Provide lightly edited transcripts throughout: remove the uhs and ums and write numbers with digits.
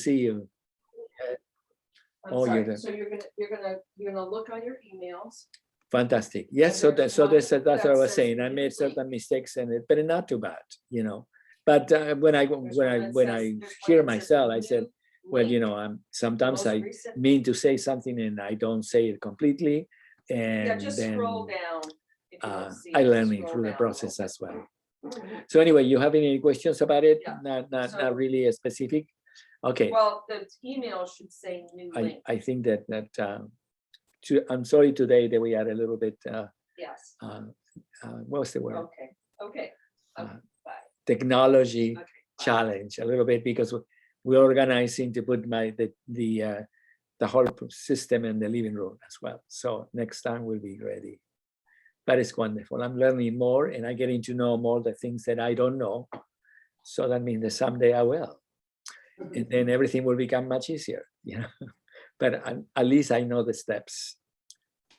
see you. I'm sorry. So you're gonna look on your emails. Fantastic. Yes, so that's what I was saying. I made certain mistakes in it, but not too bad, you know. But when I hear myself, I said, well, you know, sometimes I mean to say something and I don't say it completely, and just then scroll down. If you don't see I it, learn it scroll through the down. process as well. So anyway, you have any questions about it? Yeah. Not really specific. Okay. Well, the email should say new link. I think that I'm sorry today that we are a little bit Yes. what's the word? Okay. Bye. Technology Okay. challenge a little bit, because we're organizing to put the whole system in the living room as well. So next time we'll be ready. But it's wonderful. I'm learning more and I'm getting to know more the things that I don't know. So that means that someday I will. And then everything will become much easier, you know. But at least I know the steps.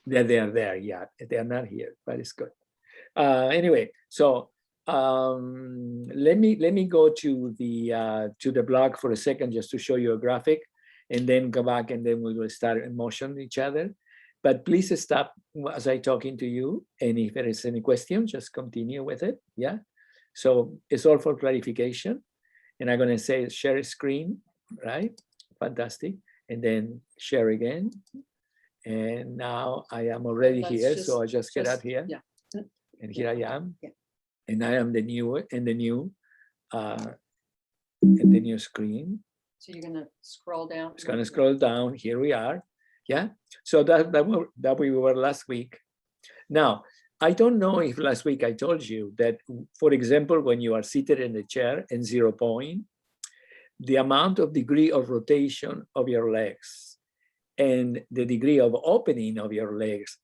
That they are there yet. They are not here, but it's good. Anyway, so let me go to the blog for a second just to show you a graphic, and then go back, and then we will start in motion each other. But please stop as I talking to you, and if there is any question, just continue with it. Yeah. So it's all for clarification, and I'm going to say share screen, right? Fantastic, and then share again. And now I am already here, so I just get out here. Yeah. And here I am. Yeah. And I am the new screen. So you're gonna scroll down. It's gonna scroll down. Here we are. Yeah. So that we were last week. Now, I don't know if last week I told you that, for example, when you are seated in the chair in 0 point, the amount of degree of rotation of your legs and the degree of opening of your legs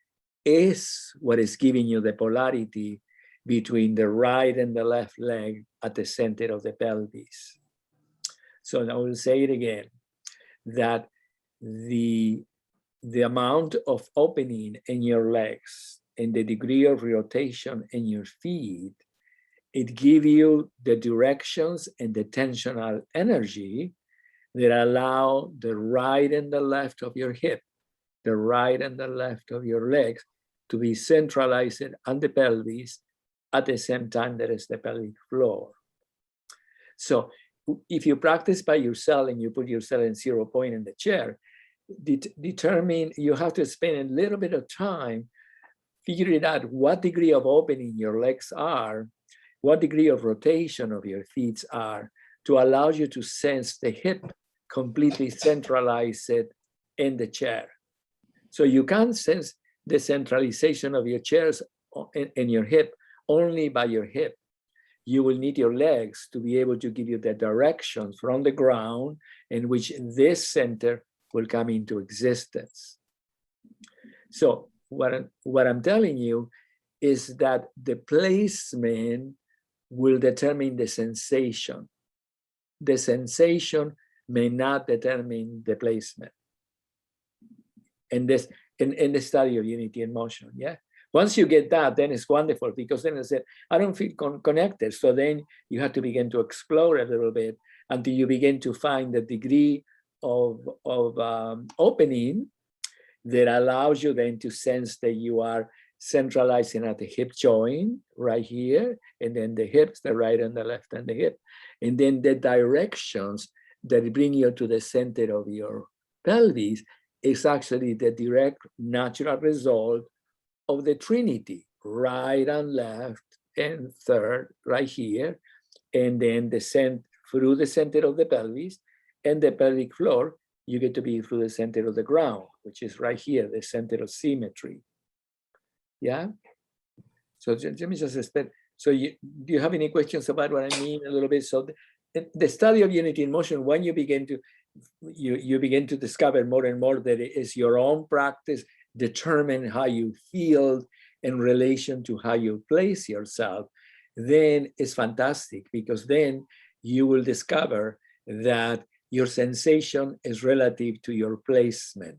is what is giving you the polarity between the right and the left leg at the center of the pelvis. So I will say it again, that the amount of opening in your legs and the degree of rotation in your feet, it gives you the directions and the tensional energy that allow the right and the left of your hip, the right and the left of your legs to be centralized on the pelvis at the same time that is the pelvic floor. So if you practice by yourself and you put yourself in 0 point in the chair, determine, you have to spend a little bit of time figuring out what degree of opening your legs are, what degree of rotation of your feet are, to allow you to sense the hip completely centralized in the chair. So you can't sense the centralization of your chairs in your hip only by your hip. You will need your legs to be able to give you the direction from the ground in which this center will come into existence. So what I'm telling you is that the placement will determine the sensation. The sensation may not determine the placement. And this in the study of unity in motion, yeah. Once you get that, then it's wonderful, because then I said, I don't feel connected. So then you have to begin to explore a little bit until you begin to find the degree of opening that allows you then to sense that you are centralizing at the hip joint right here, and then the hips, the right and the left and the hip. And then the directions that bring you to the center of your pelvis is actually the direct natural result of the Trinity, right and left and third right here, and then descend through the center of the pelvis, and the pelvic floor, you get to be through the center of the ground, which is right here, the center of symmetry. Yeah. So let me just explain. So do you have any questions about what I mean a little bit? So the study of unity in motion, when you begin to discover more and more that it is your own practice determine how you feel in relation to how you place yourself, then it's fantastic, because then you will discover that your sensation is relative to your placement.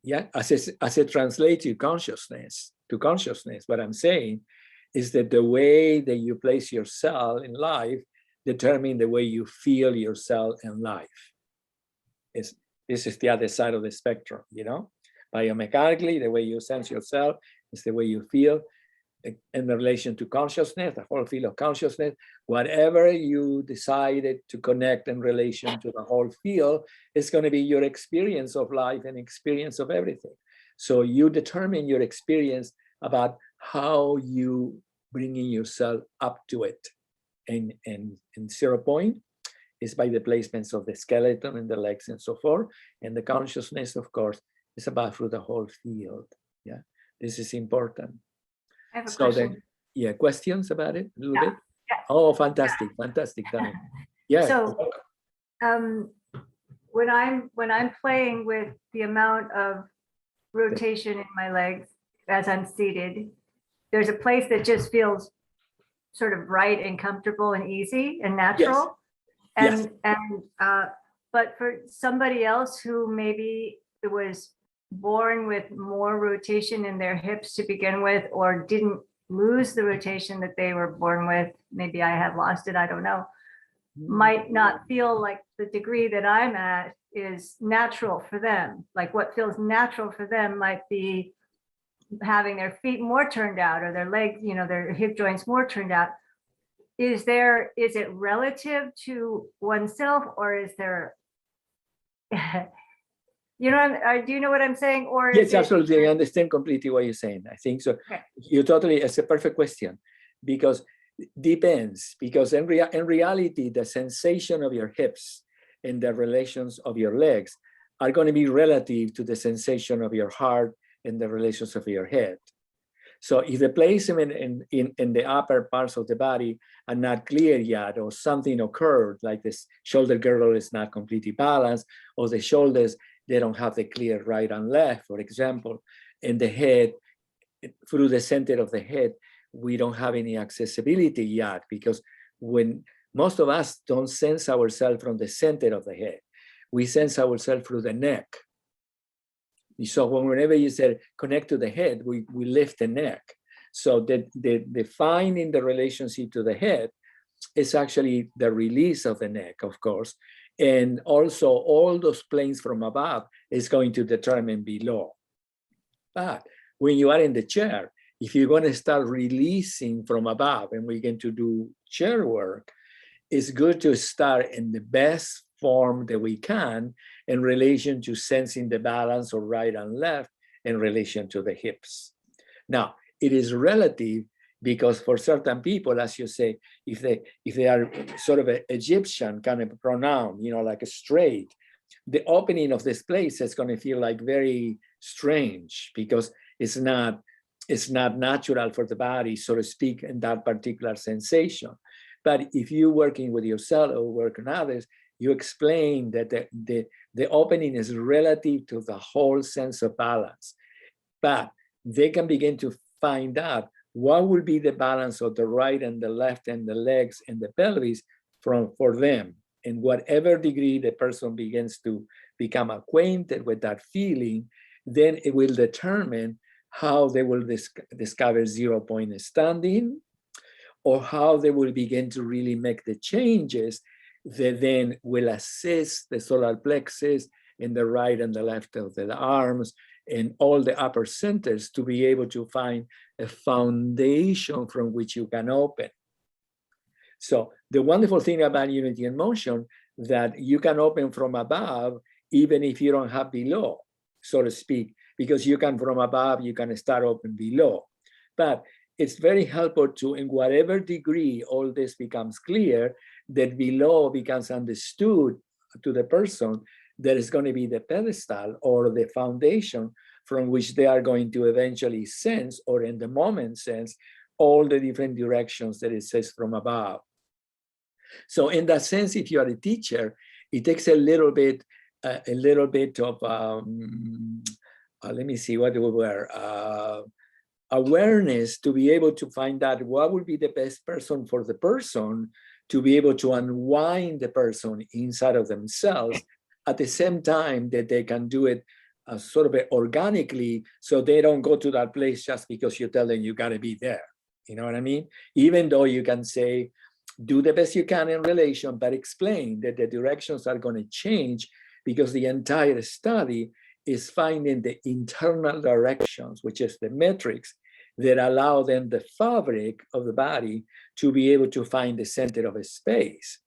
Yeah, as it translates to consciousness, what I'm saying is that the way that you place yourself in life determine the way you feel yourself in life. This is the other side of the spectrum, you know? Biomechanically, the way you sense yourself is the way you feel. In relation to consciousness, the whole field of consciousness, whatever you decided to connect in relation to the whole field is going to be your experience of life and experience of everything. So you determine your experience about how you bringing yourself up to it. And 0 point is by the placements of the skeleton and the legs and so forth. And the consciousness, of course, is about through the whole field. Yeah, this is important. I have a So question. then, yeah, questions about it a little bit? Yeah. Oh, fantastic, fantastic, Tony. Yeah. So when I'm playing with the amount of rotation in my legs as I'm seated, there's a place that just feels sort of right and comfortable and easy and natural. Yes. But for somebody else who maybe it was born with more rotation in their hips to begin with, or didn't lose the rotation that they were born with, maybe I have lost it, I don't know, might not feel like the degree that I'm at is natural for them. Like what feels natural for them might be having their feet more turned out, or their legs, you know, their hip joints more turned out. Is it relative to oneself, or is there you know, do you know what I'm saying? Or yes, absolutely. I understand completely what you're saying. I think so. Okay. You totally, it's a perfect question, because depends, because in reality, the sensation of your hips and the relations of your legs are going to be relative to the sensation of your heart and the relations of your head. So if the placement in the upper parts of the body are not clear yet, or something occurred, like this shoulder girdle is not completely balanced, or the shoulders, they don't have the clear right and left, for example, and the head, through the center of the head, we don't have any accessibility yet, because when most of us don't sense ourselves from the center of the head, we sense ourselves through the neck. So whenever you say connect to the head, we lift the neck. So the finding the relationship to the head is actually the release of the neck, of course. And also all those planes from above is going to determine below. But when you are in the chair, if you're going to start releasing from above, and we're going to do chair work, it's good to start in the best form that we can in relation to sensing the balance of right and left in relation to the hips. Now, it is relative, because for certain people, as you say, if they are sort of an Egyptian kind of pronoun, you know, like a straight, the opening of this place is going to feel like very strange, because it's not natural for the body, so to speak, in that particular sensation. But if you're working with yourself or working others, you explain that the opening is relative to the whole sense of balance. But they can begin to find out what will be the balance of the right and the left and the legs and the pelvis for them. In whatever degree the person begins to become acquainted with that feeling, then it will determine how they will discover 0 point standing, or how they will begin to really make the changes that then will assist the solar plexus in the right and the left of the arms and all the upper centers to be able to find a foundation from which you can open. So the wonderful thing about Unity in Motion, that you can open from above even if you don't have below, so to speak, because you can from above, you can start open below. But it's very helpful to, in whatever degree all this becomes clear, that below becomes understood to the person, there is going to be the pedestal or the foundation from which they are going to eventually sense, or in the moment sense, all the different directions that it says from above. So in that sense, if you are a teacher, it takes a little bit of, let me see what we were, awareness to be able to find out what would be the best person for the person, to be able to unwind the person inside of themselves at the same time that they can do it sort of organically, so they don't go to that place just because you tell them you got to be there. You know what I mean? Even though you can say, do the best you can in relation, but explain that the directions are going to change because the entire study is finding the internal directions, which is the metrics that allow them, the fabric of the body, to be able to find the center of a space.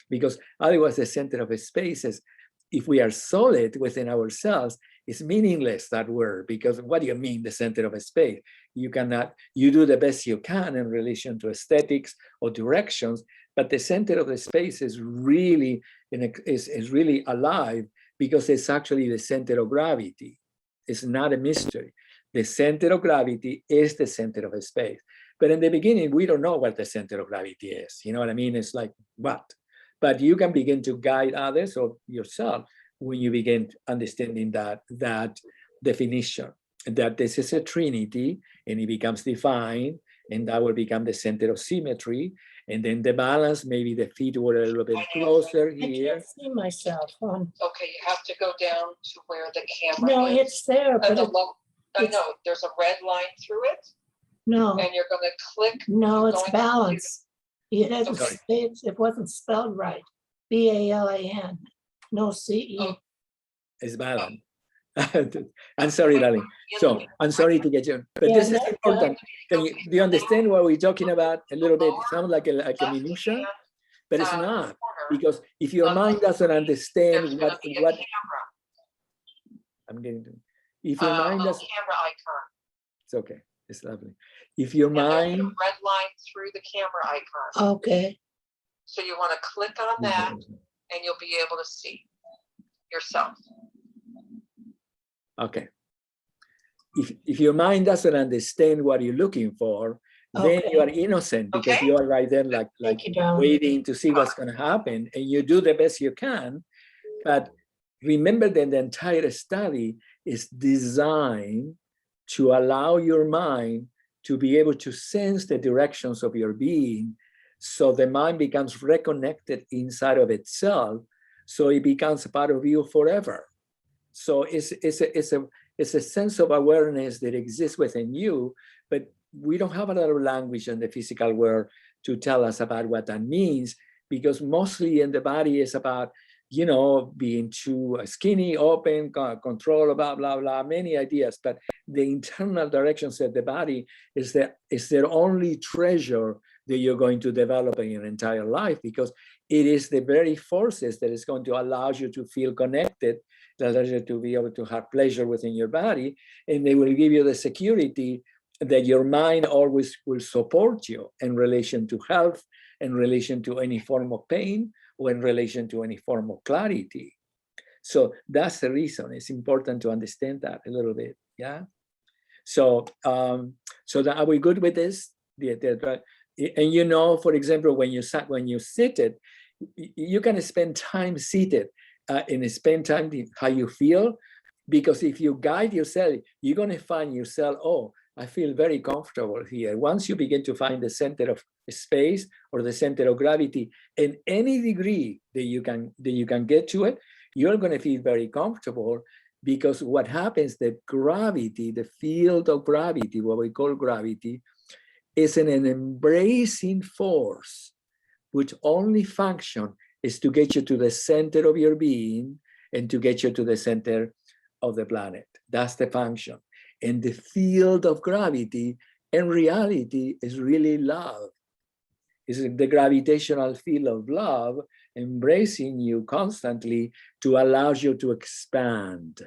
Because otherwise the center of a space is, if we are solid within ourselves, it's meaningless, that word, because what do you mean the center of a space? You cannot, you do the best you can in relation to aesthetics or directions, but the center of the space is really, is really alive because it's actually the center of gravity. It's not a mystery. The center of gravity is the center of a space. But in the beginning, we don't know what the center of gravity is. You know what I mean? It's like, what? But you can begin to guide others or yourself when you begin understanding that definition, that this is a trinity, and it becomes defined, and that will become the center of symmetry. And then the balance, maybe the feet were a little bit closer I here. can't see myself on. Okay, you have to go down to where the camera No, is. it's there, but I it's- know, there's a red line through it, no, and you're gonna click. no, you're it's going to- balance. It hasn't, Okay. it wasn't spelled right. BALAN, no CE. Oh. It's balance. I'm sorry, darling. So I'm sorry to get you, but Yeah, this is no, important. Do you understand what we're talking about a little bit? It sounds like a minutia, but it's not, because if your mind doesn't understand what I'm getting to, if your mind does, Camera icon. it's okay, it's lovely. If your And there's a mind, red line through the camera icon. Okay, So you wanna click on that, and you'll be able to see yourself. okay. If your mind doesn't understand what you're looking for, then you are innocent, because Okay. you are right then like thank you, darling. waiting to see what's going to happen, and you do the best you can. But remember that the entire study is designed to allow your mind to be able to sense the directions of your being, so the mind becomes reconnected inside of itself, so it becomes a part of you forever. So it's a sense of awareness that exists within you, but we don't have a lot of language in the physical world to tell us about what that means, because mostly in the body is about, you know, being too skinny, open, control, blah, blah, blah, many ideas. But the internal directions of the body is their only treasure that you're going to develop in your entire life, because it is the very forces that is going to allow you to feel connected, that allows you to be able to have pleasure within your body, and they will give you the security that your mind always will support you in relation to health, in relation to any form of pain, or in relation to any form of clarity. So that's the reason it's important to understand that a little bit, yeah? So, so that, are we good with this? And you know, for example, when you sit it, you can spend time seated and spend time how you feel, because if you guide yourself, you're going to find yourself, oh, I feel very comfortable here. Once you begin to find the center of space or the center of gravity in any degree that you can get to it, you're going to feel very comfortable, because what happens, that gravity, the field of gravity, what we call gravity, is an embracing force which only function is to get you to the center of your being and to get you to the center of the planet. That's the function. And the field of gravity in reality is really love. It's the gravitational field of love embracing you constantly to allow you to expand.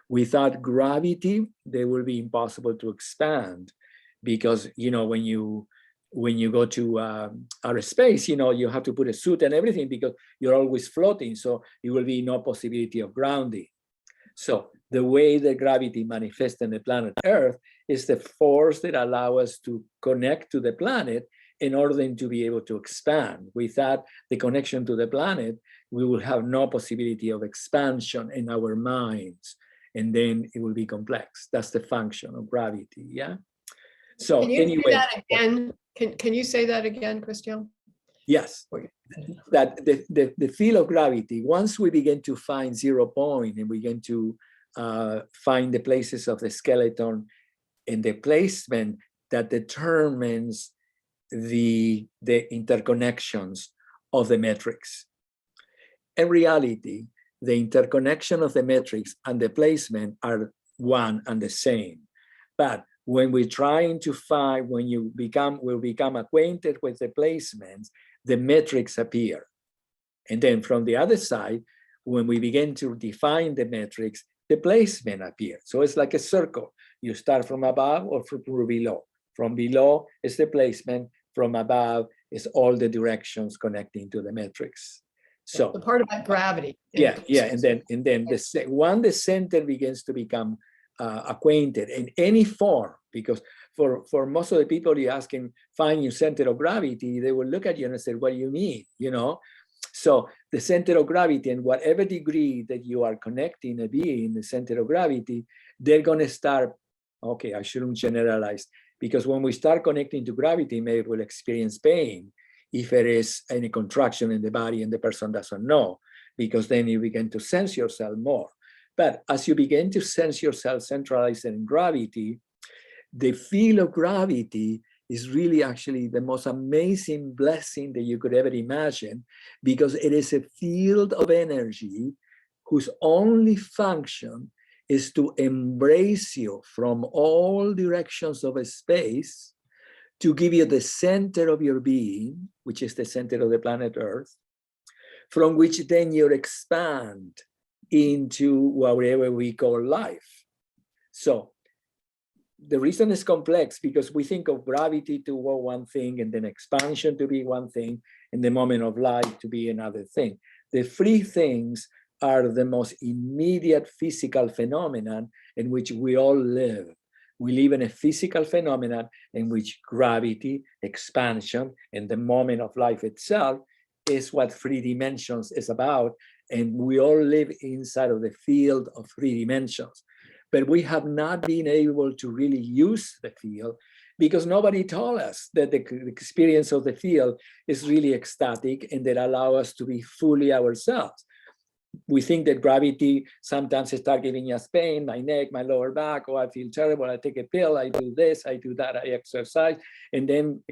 Without gravity, they will be impossible to expand, because, you know, when you go to outer space, you know, you have to put a suit and everything because you're always floating. So it will be no possibility of grounding. So the way that gravity manifests in the planet Earth is the force that allows us to connect to the planet in order to be able to expand. Without the connection to the planet, we will have no possibility of expansion in our minds. And then it will be complex. That's the function of gravity, yeah? So Can you anyway. say that again? Can you say that again, Cristian? Yes, Okay. that the field of gravity, once we begin to find 0 point and we begin to find the places of the skeleton and the placement that determines the interconnections of the metrics. In reality, the interconnection of the metrics and the placement are one and the same. But when we're trying to find, when you will become acquainted with the placements, the metrics appear. And then from the other side, when we begin to define the metrics, the placement appears. So it's like a circle. You start from above or from below. From below is the placement. From above is all the directions connecting to the metrics. So The part about gravity. yeah, and then the center begins to become acquainted in any form, because for most of the people you asking, find your center of gravity, they will look at you and say, what do you mean? You know, so the center of gravity, and whatever degree that you are connecting a being, the center of gravity, they're going to start, okay, I shouldn't generalize, because when we start connecting to gravity, maybe we'll experience pain if there is any contraction in the body and the person doesn't know, because then you begin to sense yourself more. But as you begin to sense yourself centralized in gravity, the field of gravity is really actually the most amazing blessing that you could ever imagine, because it is a field of energy whose only function is to embrace you from all directions of a space, to give you the center of your being, which is the center of the planet Earth, from which then you expand into whatever we call life. So the reason is complex, because we think of gravity to be one thing, and then expansion to be one thing, and the moment of life to be another thing. The three things are the most immediate physical phenomenon in which we all live. We live in a physical phenomenon in which gravity, expansion, and the moment of life itself is what 3 dimensions is about. And we all live inside of the field of 3 dimensions. But we have not been able to really use the field, because nobody told us that the experience of the field is really ecstatic and that allow us to be fully ourselves. We think that gravity sometimes starts giving us pain, my neck, my lower back, oh, I feel terrible, I take a pill, I do this, I do that, I exercise. And then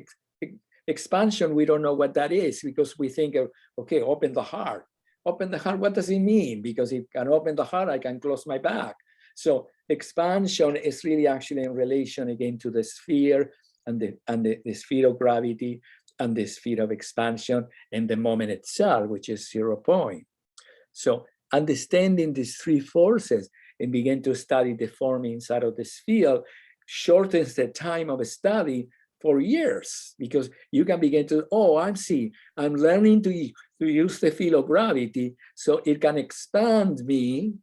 expansion, we don't know what that is, because we think of, okay, open the heart. Open the heart, what does it mean? Because if I can open the heart, I can close my back. So expansion is really actually in relation again to the sphere and the sphere of gravity and the sphere of expansion and the moment itself, which is 0 point. So understanding these 3 forces and begin to study the form inside of this field shortens the time of study for years, because you can begin to, oh, I'm learning to use the field of gravity so it can expand me,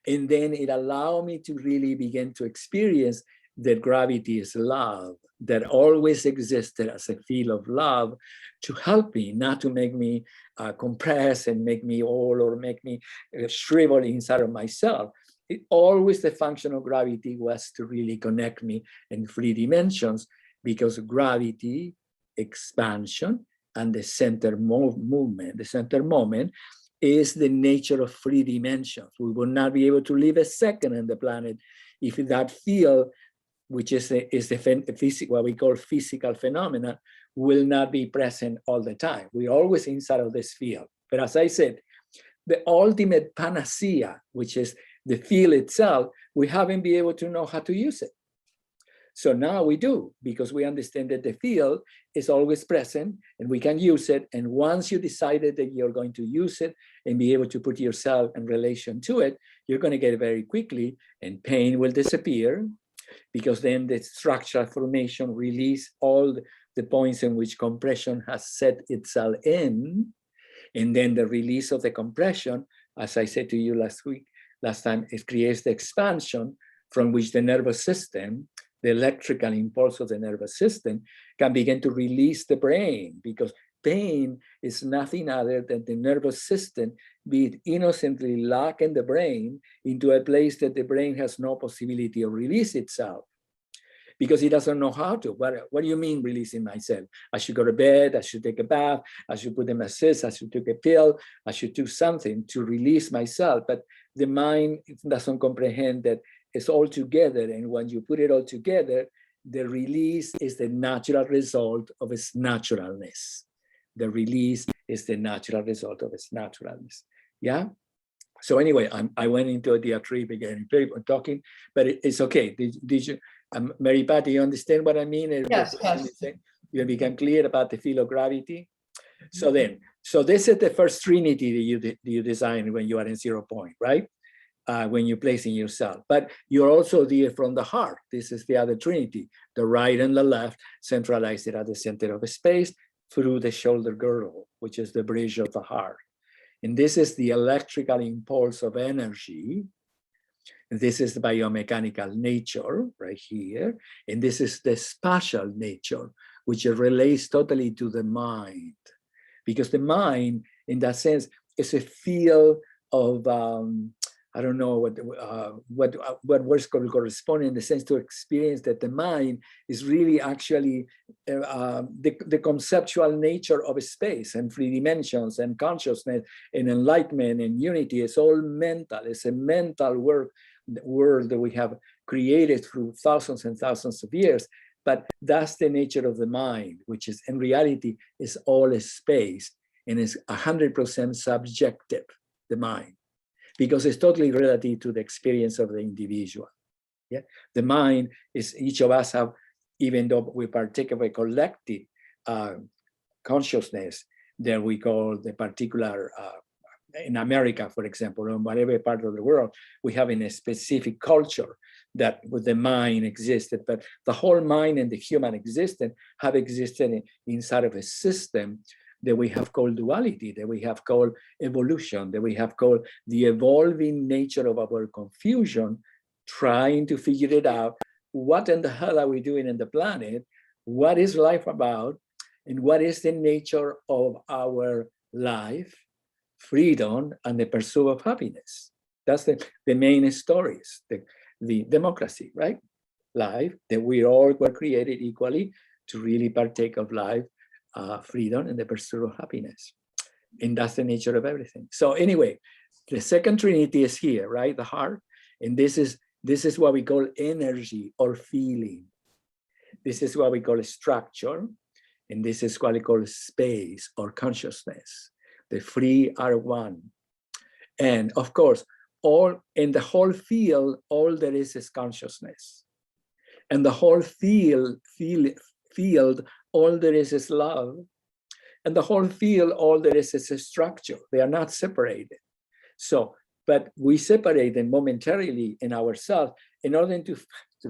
and then it allows me to really begin to experience that gravity is love, that always existed as a field of love to help me, not to make me compress and make me old or make me shrivel inside of myself. Always the function of gravity was to really connect me in 3 dimensions, because gravity, expansion, and the center movement, the center moment, is the nature of 3 dimensions. We will not be able to live a second on the planet if that field, which is what we call physical phenomena, will not be present all the time. We're always inside of this field. But as I said, the ultimate panacea, which is the field itself, we haven't been able to know how to use it. So now we do, because we understand that the field is always present and we can use it. And once you decided that you're going to use it and be able to put yourself in relation to it, you're going to get it very quickly, and pain will disappear, because then the structural formation release all the points in which compression has set itself in. And then the release of the compression, as I said to you last time, it creates the expansion from which the nervous system, the electrical impulse of the nervous system, can begin to release the brain, because pain is nothing other than the nervous system being innocently locked in the brain into a place that the brain has no possibility of release itself, because it doesn't know how to. What do you mean releasing myself? I should go to bed, I should take a bath, I should put a massage, I should take a pill, I should do something to release myself. But the mind doesn't comprehend that it's all together, and when you put it all together, the release is the natural result of its naturalness. The release is the natural result of its naturalness. Yeah. So anyway, I went into a diatribe again, talking, but it's okay. Did you, Mary Pat, do you understand what I mean? Yes, yes. You become clear about the field of gravity. So then, so this is the first trinity that you design when you are in 0 point, right? When you're placing yourself, but you're also there from the heart. This is the other trinity, the right and the left, centralized at the center of space through the shoulder girdle, which is the bridge of the heart. And this is the electrical impulse of energy. This is the biomechanical nature right here. And this is the spatial nature, which relates totally to the mind. Because the mind, in that sense, is a field of, I don't know what words could correspond in the sense to experience that the mind is really actually the conceptual nature of space and 3 dimensions and consciousness and enlightenment and unity. It's all mental. It's a mental world that we have created through thousands and thousands of years. But that's the nature of the mind, which is in reality is all space and is 100% subjective, the mind, because it's totally relative to the experience of the individual. Yeah, the mind is, each of us have, even though we partake of a collective consciousness that we call the particular, in America, for example, or in whatever part of the world, we have in a specific culture that with the mind existed, but the whole mind and the human existence have existed inside of a system that we have called duality, that we have called evolution, that we have called the evolving nature of our confusion, trying to figure it out. What in the hell are we doing in the planet? What is life about? And what is the nature of our life, freedom, and the pursuit of happiness? That's the main stories, the democracy, right? Life, that we all were created equally to really partake of life, freedom, and the pursuit of happiness. And that's the nature of everything. So anyway, the second trinity is here, right? The heart. And this is what we call energy or feeling. This is what we call structure. And this is what we call space or consciousness. The 3 are one. And of course, all in the whole field, all there is consciousness. And the whole field, all there is love. And the whole field, all there is a structure. They are not separated. So, but we separate them momentarily in ourselves in order to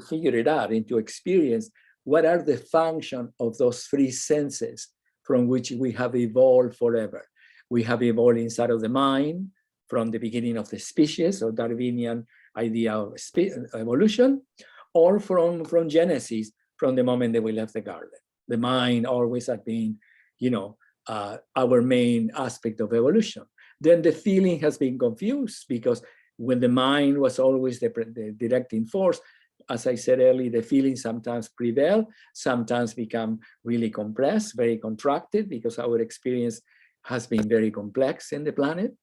figure it out and to experience what are the function of those 3 senses from which we have evolved forever. We have evolved inside of the mind from the beginning of the species, or Darwinian idea of evolution, or from Genesis, from the moment that we left the garden. The mind always has been, our main aspect of evolution. Then the feeling has been confused because when the mind was always the directing force, as I said earlier, the feelings sometimes prevail, sometimes become really compressed, very contracted, because our experience has been very complex in the planet.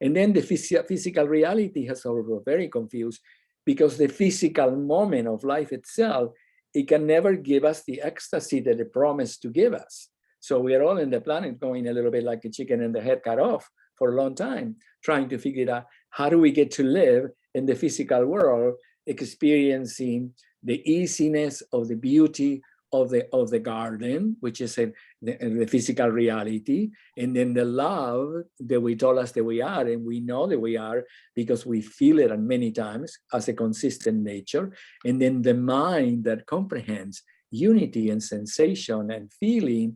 And then the physical reality has also very confused because the physical moment of life itself, it can never give us the ecstasy that it promised to give us. So we are all in the planet going a little bit like a chicken and the head cut off for a long time, trying to figure out how do we get to live in the physical world, experiencing the easiness of the beauty of the garden, which is the physical reality, and then the love that we told us that we are, and we know that we are because we feel it many times as a consistent nature, and then the mind that comprehends unity and sensation and feeling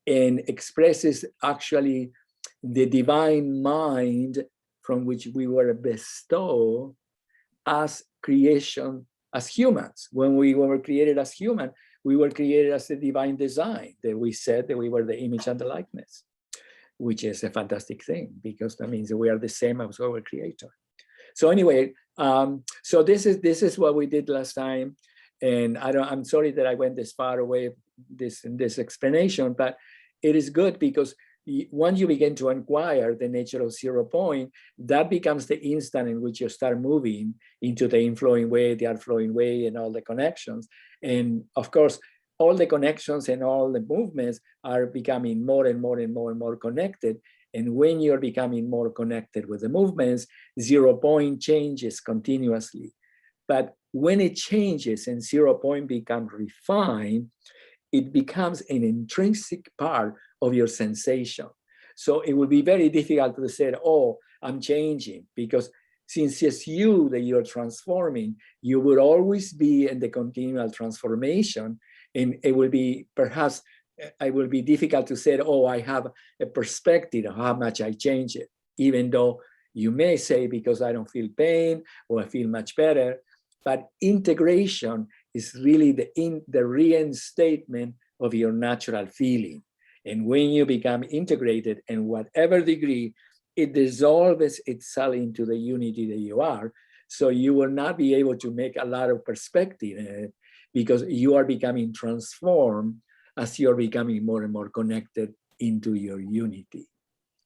and expresses actually the divine mind from which we were bestowed as creation, as humans. When we were created as human, we were created as a divine design, that we said that we were the image and the likeness, which is a fantastic thing because that means that we are the same as our creator. So anyway, so this is what we did last time. And I'm sorry that I went this far away in this explanation, but it is good because once you begin to inquire the nature of 0 point, that becomes the instant in which you start moving into the inflowing way, the outflowing way, and all the connections. And of course, all the connections and all the movements are becoming more and more and more and more connected. And when you're becoming more connected with the movements, 0 point changes continuously. But when it changes and 0 point becomes refined, it becomes an intrinsic part of your sensation. So it would be very difficult to say, oh, I'm changing, because since it's you that you're transforming, you will always be in the continual transformation. And it will be perhaps, it will be difficult to say, oh, I have a perspective of how much I change it, even though you may say, because I don't feel pain or I feel much better. But integration is really the reinstatement of your natural feeling. And when you become integrated in whatever degree, it dissolves itself into the unity that you are. So you will not be able to make a lot of perspective in it, because you are becoming transformed as you're becoming more and more connected into your unity.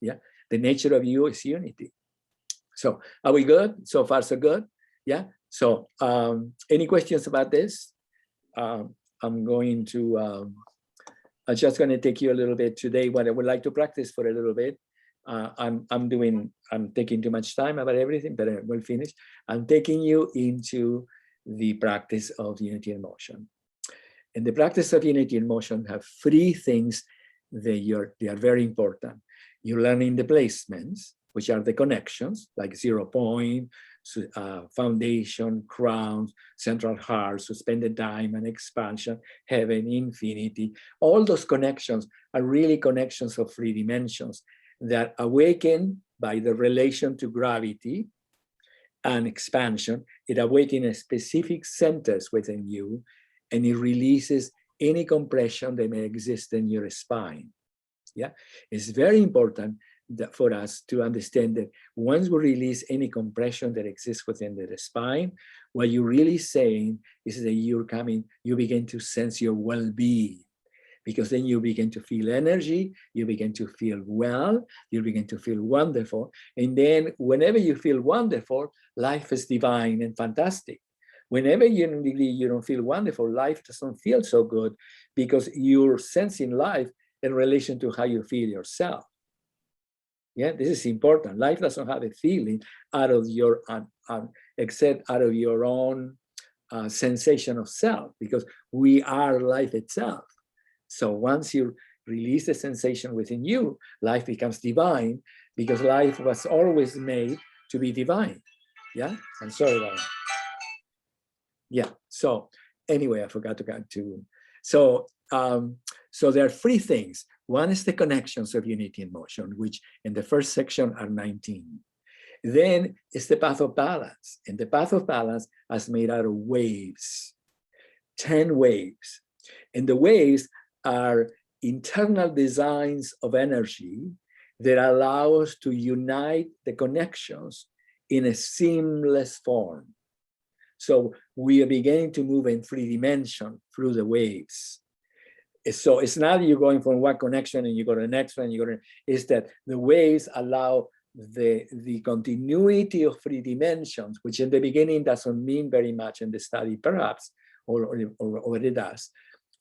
Yeah, the nature of you is unity. So are we good? So far, so good? Yeah. So any questions about this? I'm going to, I'm just going to take you a little bit today, what I would like to practice for a little bit. I'm taking too much time about everything, but I will finish. I'm taking you into the practice of unity and motion. And the practice of unity and motion have 3 things that they are very important. You're learning the placements, which are the connections, like 0 point, foundation, crown, central heart, suspended diamond, expansion, heaven, infinity. All those connections are really connections of 3 dimensions that awaken by the relation to gravity and expansion. It awakens specific centers within you, and it releases any compression that may exist in your spine. Yeah, it's very important for us to understand that once we release any compression that exists within the spine, what you're really saying is that you begin to sense your well-being, because then you begin to feel energy, you begin to feel well, you begin to feel wonderful. And then whenever you feel wonderful, life is divine and fantastic. Whenever you don't feel wonderful, life doesn't feel so good, because you're sensing life in relation to how you feel yourself. Yeah, this is important. Life doesn't have a feeling out of your, except out of your own sensation of self, because we are life itself. So once you release the sensation within you, life becomes divine, because life was always made to be divine. Yeah, I'm sorry about that. Yeah, so anyway, I forgot to get to, so there are 3 things. One is the connections of unity and motion, which in the first section are 19. Then it's the path of balance, and the path of balance is made out of waves, 10 waves. And the waves are internal designs of energy that allow us to unite the connections in a seamless form. So we are beginning to move in 3 dimensions through the waves. So it's not you're going from one connection and you go to the next one, it's that the waves allow the continuity of 3 dimensions, which in the beginning doesn't mean very much in the study, perhaps, or it does,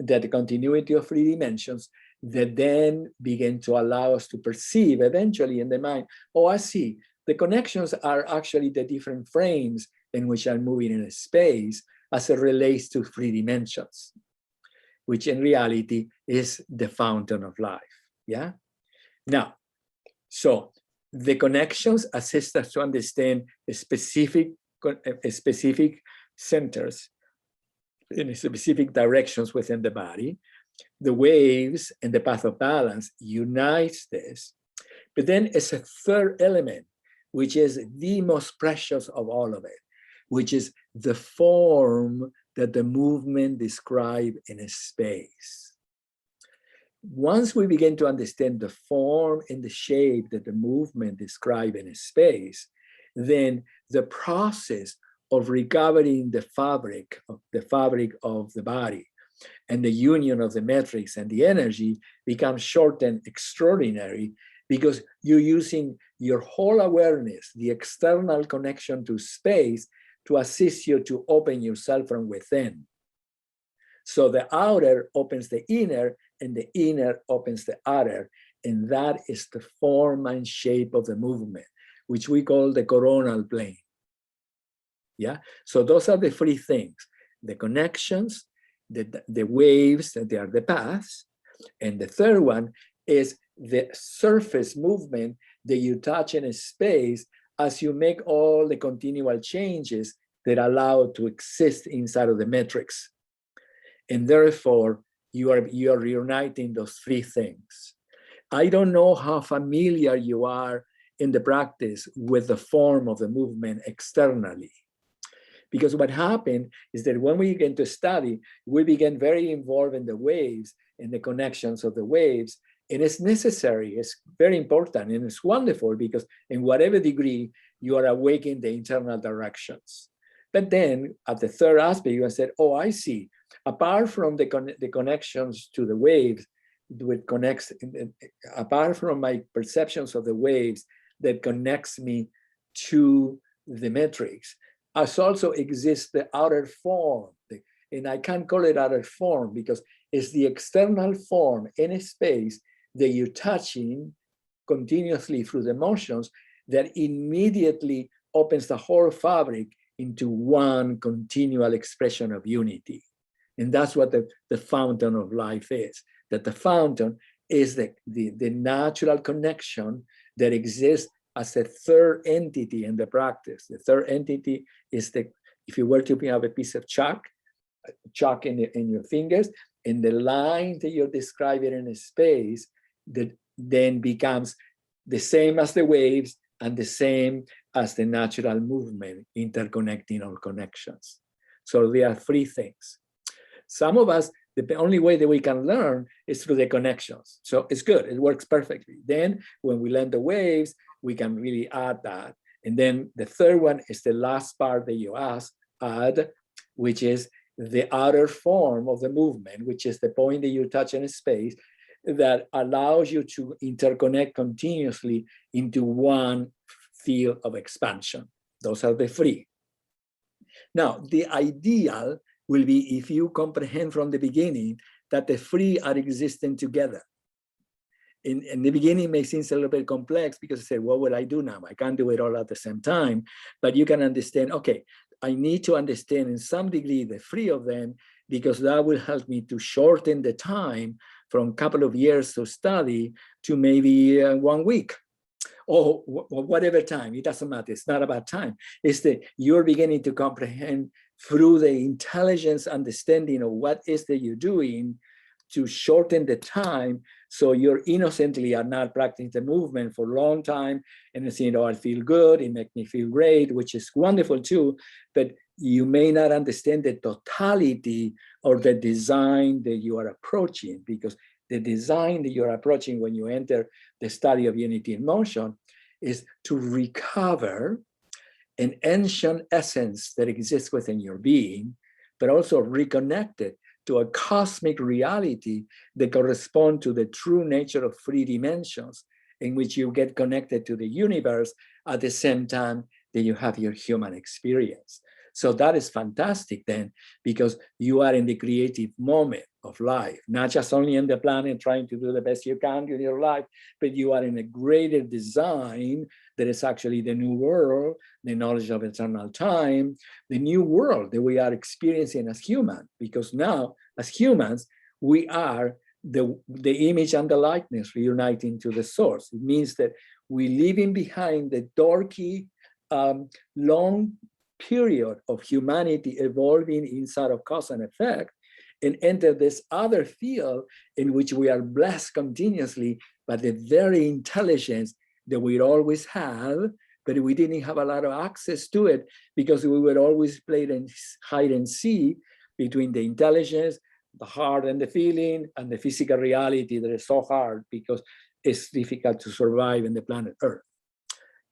that the continuity of 3 dimensions that then begin to allow us to perceive eventually in the mind, oh, I see, the connections are actually the different frames in which I'm moving in a space as it relates to 3 dimensions, which in reality is the fountain of life. Yeah. Now, so the connections assist us to understand specific centers in specific directions within the body. The waves and the path of balance unites this. But then it's a 3rd element, which is the most precious of all of it, which is the form that the movement describes in a space. Once we begin to understand the form and the shape that the movement describes in a space, then the process of recovering the fabric of the body and the union of the metrics and the energy becomes short and extraordinary, because you're using your whole awareness, the external connection to space, to assist you to open yourself from within. So the outer opens the inner, and the inner opens the outer. And that is the form and shape of the movement, which we call the coronal plane. Yeah, so those are the three things: the connections, the waves, that they are the paths. And the third one is the surface movement that you touch in a space as you make all the continual changes that allow it to exist inside of the matrix. And therefore, you are reuniting those three things. I don't know how familiar you are in the practice with the form of the movement externally. Because what happened is that when we begin to study, we begin very involved in the waves and the connections of the waves. And it's necessary, it's very important, and it's wonderful because in whatever degree you are awakening the internal directions. But then at the third aspect, you said, oh, I see. Apart from the connections to the waves, apart from my perceptions of the waves that connects me to the matrix, as also exists the outer form. And I can't call it outer form because it's the external form in a space that you're touching continuously through the motions that immediately opens the whole fabric into one continual expression of unity. And that's what the fountain of life is, that the fountain is the natural connection that exists as a third entity in the practice. The third entity is if you were to have a piece of chalk in your fingers, and the line that you're describing in a space that then becomes the same as the waves and the same as the natural movement, interconnecting all connections. So there are three things. Some of us, the only way that we can learn is through the connections. So it's good, it works perfectly. Then when we learn the waves, we can really add that. And then the third one is the last part that you add, which is the outer form of the movement, which is the point that you touch in a space that allows you to interconnect continuously into one field of expansion. Those are the three. Now, the ideal will be if you comprehend from the beginning that the three are existing together. In the beginning, it may seem a little bit complex because you say, what will I do now? I can't do it all at the same time, but you can understand, okay, I need to understand in some degree the three of them because that will help me to shorten the time from a couple of years to study to maybe 1 week or whatever time. It doesn't matter. It's not about time. It's that you're beginning to comprehend through the intelligence understanding of what is that you're doing to shorten the time so you innocently are not practicing the movement for a long time and saying, oh, I feel good, it makes me feel great, which is wonderful too, but you may not understand the totality or the design that you are approaching, because the design that you're approaching when you enter the study of unity in motion is to recover an ancient essence that exists within your being, but also reconnect it to a cosmic reality that corresponds to the true nature of 3 dimensions, in which you get connected to the universe at the same time that you have your human experience. So that is fantastic then, because you are in the creative moment of life, not just only on the planet trying to do the best you can in your life, but you are in a greater design that is actually the new world, the knowledge of eternal time, the new world that we are experiencing as humans, because now as humans, we are the image and the likeness reuniting to the source. It means that we're leaving behind the dorky, long period of humanity evolving inside of cause and effect and enter this other field in which we are blessed continuously by the very intelligence that we always have, but we didn't have a lot of access to it because we would always play hide and seek between the intelligence, the heart and the feeling, and the physical reality that is so hard because it's difficult to survive in the planet Earth.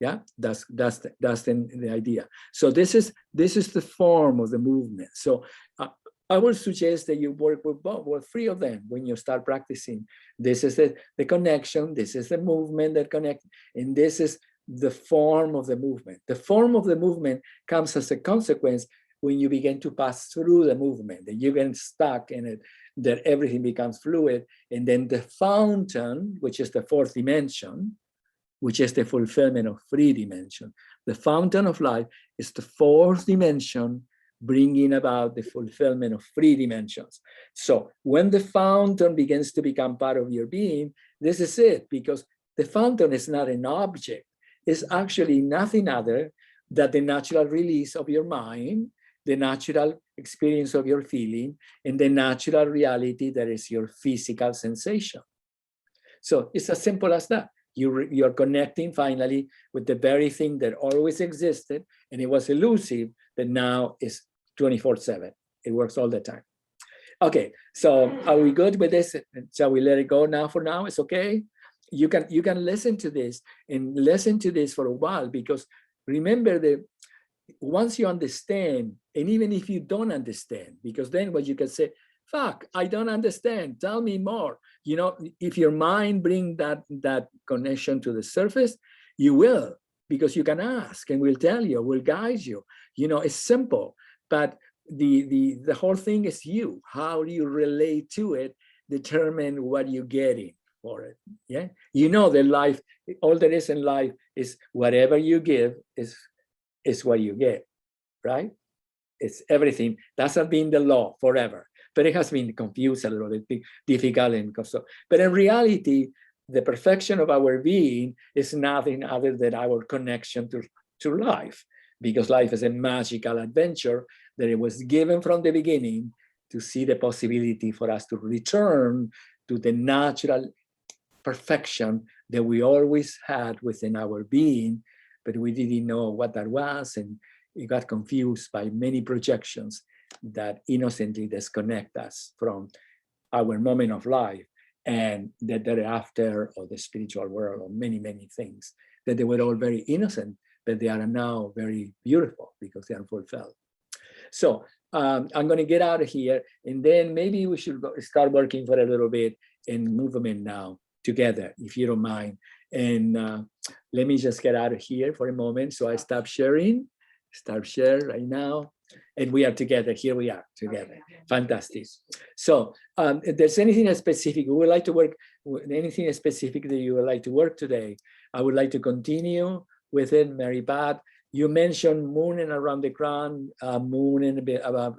Yeah, that's the idea. So this is the form of the movement. So I would suggest that you work with both, with 3 of them when you start practicing. This is the connection, this is the movement that connects, and this is the form of the movement. The form of the movement comes as a consequence when you begin to pass through the movement, that you get stuck in it, that everything becomes fluid. And then the fountain, which is the fourth dimension, which is the fulfillment of three dimension. The fountain of life is the fourth dimension, bringing about the fulfillment of three dimensions. So when the fountain begins to become part of your being, this is it, because the fountain is not an object. It's actually nothing other than the natural release of your mind, the natural experience of your feeling, and the natural reality that is your physical sensation. So it's as simple as that. You're connecting finally with the very thing that always existed, and it was elusive, that now is 24/7. It works all the time. Okay, so are we good with this? Shall we let it go now for now? It's okay? You can listen to this and listen to this for a while, because remember that once you understand, and even if you don't understand, because then what you can say, fuck, I don't understand, tell me more. You know, if your mind bring that connection to the surface, you will, because you can ask and we'll tell you, we'll guide you. You know, it's simple, but the whole thing is you. How do you relate to it determine what you're getting for it. Yeah, you know that life, all there is in life is whatever you give is what you get, right? It's everything. That's not been the law forever, but it has been confused a little bit, difficult, and so. But in reality, the perfection of our being is nothing other than our connection to life, because life is a magical adventure that it was given from the beginning to see the possibility for us to return to the natural perfection that we always had within our being, but we didn't know what that was, and it got confused by many projections that innocently disconnect us from our moment of life and the thereafter, or the spiritual world, or many, many things, that they were all very innocent, but they are now very beautiful because they are fulfilled. So I'm going to get out of here, and then maybe we should start working for a little bit in movement now together, if you don't mind. And let me just get out of here for a moment. So I stop sharing, start share right now, and we are together. Here we are together. Fantastic. So if there's anything specific we would like to work, anything specific that you would like to work today, I would like to continue with it. Mary Pat, you mentioned moon and around the crown, moon and a bit above,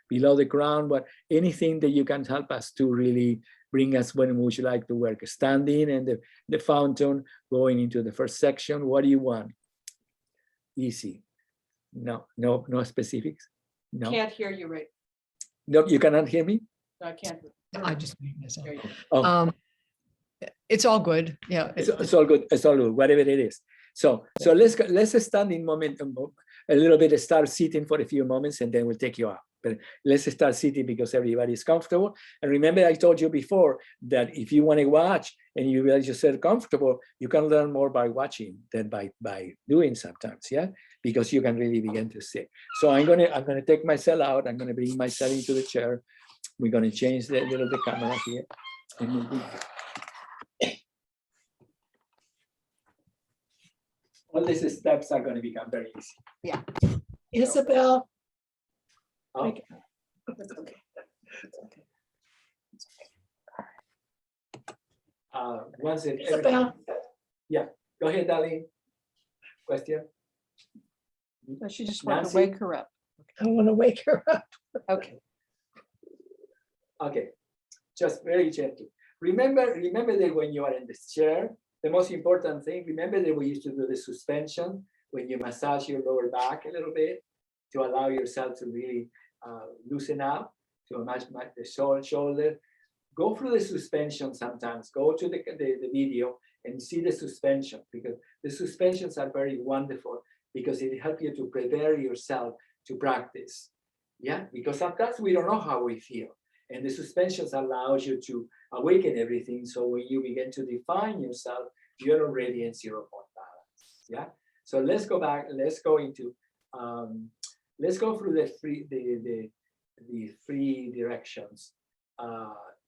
below the crown, but anything that you can help us to really bring us when would you like to work? Standing and the fountain, going into the first section. What do you want? Easy. No specifics. No. Can't hear you, right? No, you cannot hear me. No, I can't. I just muted myself. Hear you. Oh, It's all good. Yeah. it's all good. It's all good. Whatever it is. So let's stand in moment a little bit. Start sitting for a few moments, and then we'll take you out. But let's start sitting because everybody is comfortable. And remember, I told you before that if you want to watch and you realize yourself comfortable, you can learn more by watching than by doing sometimes. Yeah, because you can really begin to see. So I'm gonna take myself out. I'm gonna bring myself into the chair. We're gonna change the camera here. And all these steps are going to become very easy. Isabel, Oh, That's okay. That's okay. once it, Isabel, go ahead, Darlene. Question? No, she just wanted to Nancy? wake her up. I want to wake her up. Okay. Okay, just very gently. Remember that when you are in this chair, the most important thing, remember that we used to do the suspension when you massage your lower back a little bit to allow yourself to really loosen up, to match the shoulder. Go through the suspension sometimes. Go to the video and see the suspension, because the suspensions are very wonderful because it helps you to prepare yourself to practice. Yeah, because sometimes we don't know how we feel. And the suspensions allows you to awaken everything. So when you begin to define yourself, you're already in 0 point balance. Yeah. So let's go back. Let's go into. Let's go through the three directions.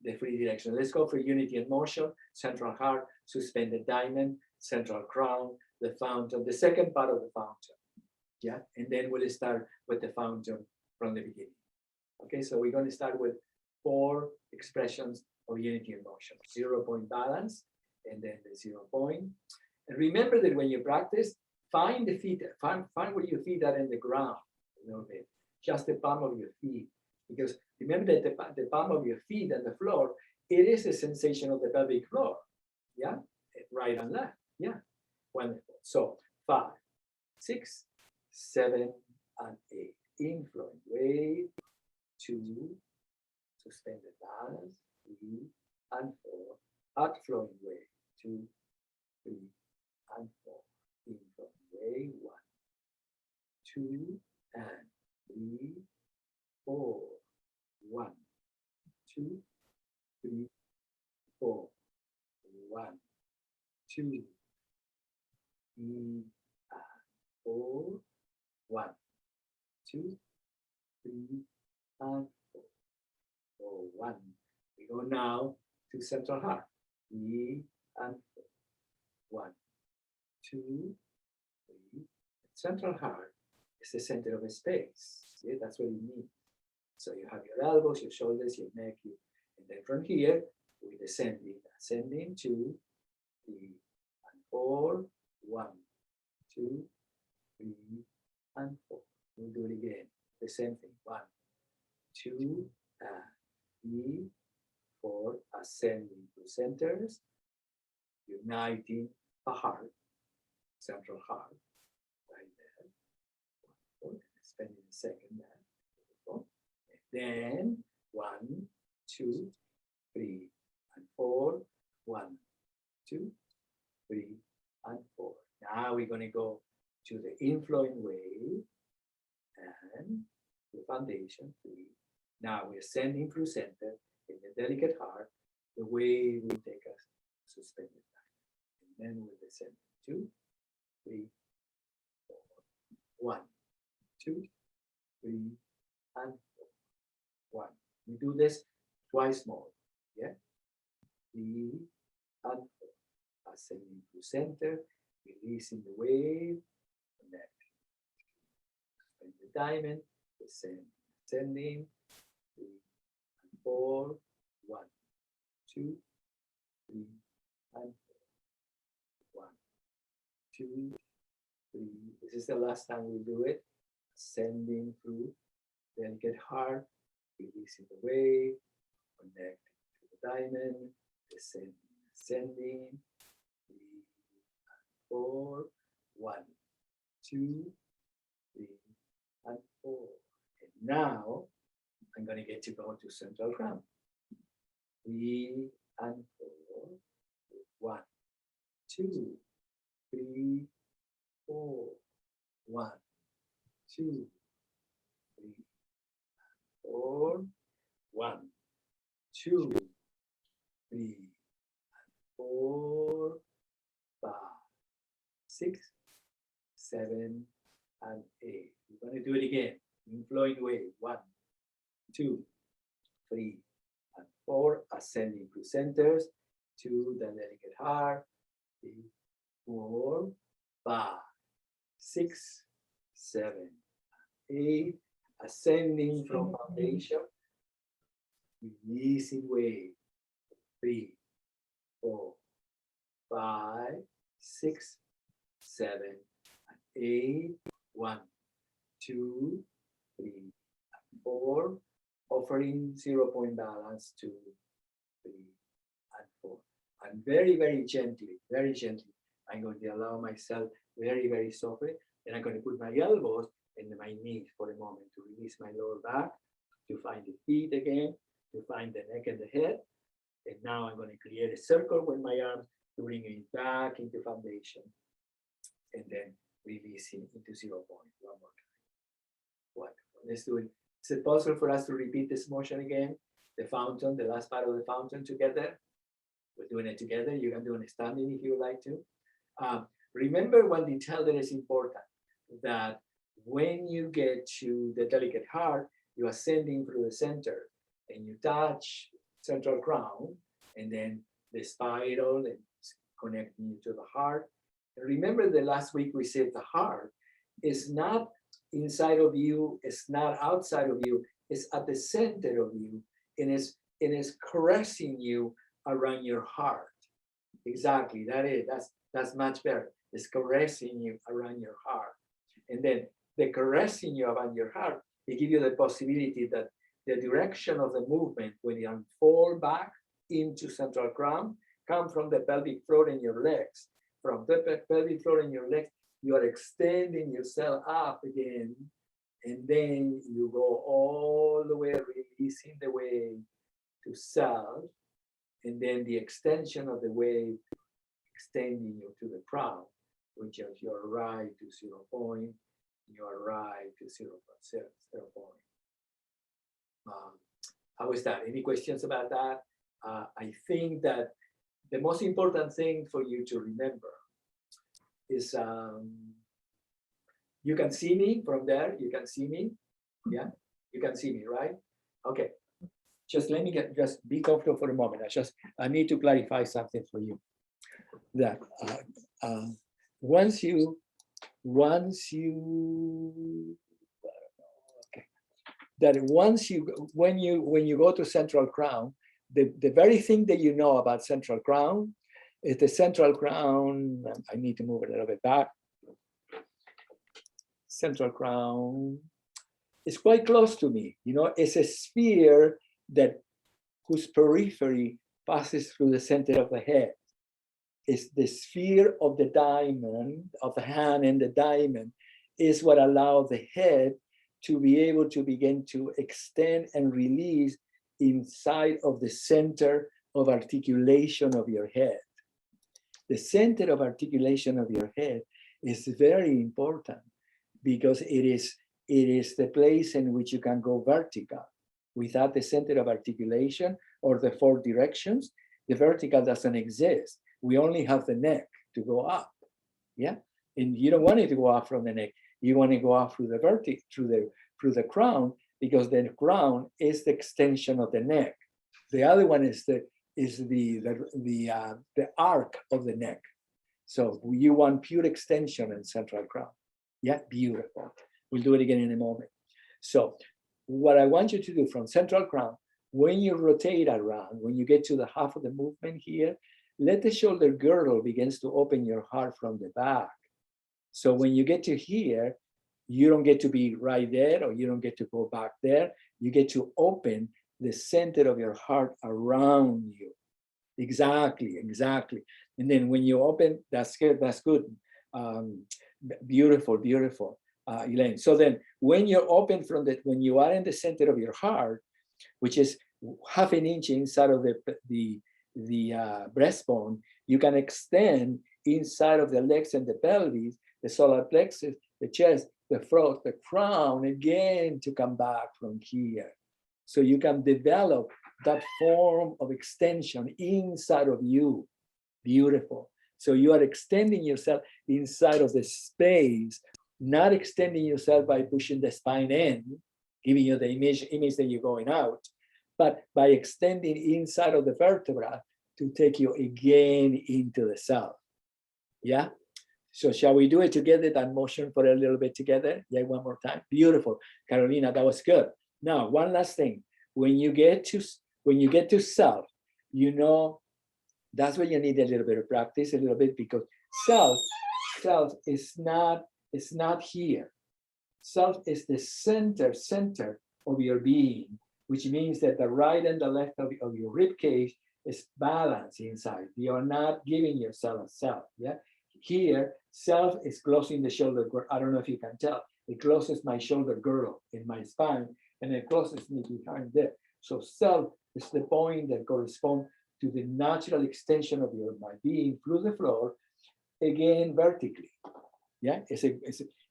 Let's go for unity and motion, central heart, suspended diamond, central crown, the fountain, the second part of the fountain. Yeah, and then we'll start with the fountain from the beginning. Okay, so we're going to start with 4 expressions of unity in motion: 0-point balance, and then the 0 point. And remember that when you practice, find the feet, find where your feet are in the ground a little bit, just the palm of your feet. Because remember that the palm of your feet and the floor, it is a sensation of the pelvic floor. Yeah, right and left. Yeah, wonderful. So 5, 6, 7, and 8. Inflowing wave, 2, suspended balance, 3 and 4. Outflowing wave, 2, 3 and 4. Inflowing wave, 1, 2, and 3, 4. 1, 2, 3, 4. 1, 2, 3, and 4. 1, 2, 3, and 4. 1. We go now to central heart. 3 and 4. 1, 2, 3. Central heart is the center of a space. See, that's what it means. So you have your elbows, your shoulders, your neck, and then from here we ascending 2, 3, and 4. 1, 2, 3, and 4. We'll do it again. The same thing. 1, 2, 3, 4. Ascending to centers, uniting the heart, central heart, right there. Spending a second there. Then 1, 2, 3, and 4. 1, 2, 3, and 4. Now we're going to go to the inflowing wave and the foundation 3. Now we're ascending through center in the delicate heart. The wave will take us suspended time. And then we'll descend 2, 3, 4. 1, 2, 3, and 4. 1. We do this twice more. Yeah. 3 and 4. Ascending to center, releasing the wave, connect. Spend the diamond, ascending, 3 and 4. 1, 2, 3, and 4. 1, 2, 3. This is the last time we do it. Ascending through delicate heart, releasing the wave, connect to the diamond, ascending, 3 and 4. 1, 2, 3, and 4. And now I'm going to get to go to central ground. 3 and 4. 1, 2, 3, 4. 1, 2, 3, 4. 1, 2, 3, 4, 5, 6, 7, and 8. We're going to do it again. Inflowing wave. 1, 2, 3, and 4. Ascending through centers to the delicate heart. 3, 4, 5, 6, 7, 8. Ascending from foundation. Releasing wave. 3, 4, 5, 6, 7, and 8. 1, 2, 3, and 4. Offering 0-point balance 2, 3, and 4. And very, very gently, I'm going to allow myself very softly. Then I'm going to put my elbows and my knees for a moment to release my lower back, to find the feet again, to find the neck and the head. And now I'm going to create a circle with my arms to bring it back into foundation. And then releasing into 0 point. One more time. Wonderful. Let's do it. Is it possible for us to repeat this motion again? The fountain, the last part of the fountain together. We're doing it together. You can do it standing if you would like to. Remember one detail that is important, that when you get to the delicate heart, you're ascending through the center and you touch central crown and then the spiral and connecting you to the heart. And remember the last week we said the heart is not inside of you, it's not outside of you, it's at the center of you, and is caressing you around your heart. Exactly, that's much better. It's caressing you around your heart. And then the caressing you around your heart, it gives you the possibility that the direction of the movement, when you unfold back into central crown, come from the pelvic floor and your legs. From the pelvic floor and your legs, you are extending yourself up again. And then you go all the way, releasing the wave to self. And then the extension of the wave, extending you to the crown, which is your right to 0 point, your right to 0 point. How is that? Any questions about that? I think that the most important thing for you to remember is you can see me from there. You can see me. Yeah, you can see me, right? Okay. Just let me just be comfortable for a moment. I need to clarify something for you. That once you when you go to central crown, the very thing that you know about central crown is the central crown. I need to move a little bit back. Central crown is quite close to me. You know, it's a sphere whose periphery passes through the center of the head. It's the sphere of the diamond, of the hand, and the diamond is what allows the head to be able to begin to extend and release inside of the center of articulation of your head. The center of articulation of your head is very important because it is the place in which you can go vertical. Without the center of articulation or the 4 directions, the vertical doesn't exist. We only have the neck to go up. Yeah, and you don't want it to go up from the neck. You want to go up through the through the crown, because the crown is the extension of the neck. The other one is the arc of the neck. So you want pure extension in central crown. Yeah, beautiful. We'll do it again in a moment. So what I want you to do from central crown, when you rotate around, when you get to the half of the movement here, let the shoulder girdle begins to open your heart from the back. So when you get to here, you don't get to be right there, or you don't get to go back there. You get to open the center of your heart around you. Exactly. And then when you open, that's good. Beautiful, Elaine. So then when you're open when you are in the center of your heart, which is half an inch inside of the breastbone, you can extend inside of the legs and the pelvis, the solar plexus, the chest, the throat, the crown, again to come back from here. So you can develop that form of extension inside of you. Beautiful. So you are extending yourself inside of the space, not extending yourself by pushing the spine in, giving you the image that you're going out, but by extending inside of the vertebra to take you again into the self. Yeah? So shall we do it together, that motion for a little bit together? Yeah, one more time. Beautiful. Carolina, that was good. Now, one last thing. When you get to self, you know, that's where you need a little bit of practice, a little bit, because self is not here. Self is the center of your being, which means that the right and the left of your rib cage is balanced inside. You are not giving yourself a self. Yeah. Here, self is closing the shoulder girdle. I don't know if you can tell. It closes my shoulder girdle in my spine, and it closes me behind there. So self is the point that corresponds to the natural extension of my being through the floor, again vertically. Yeah,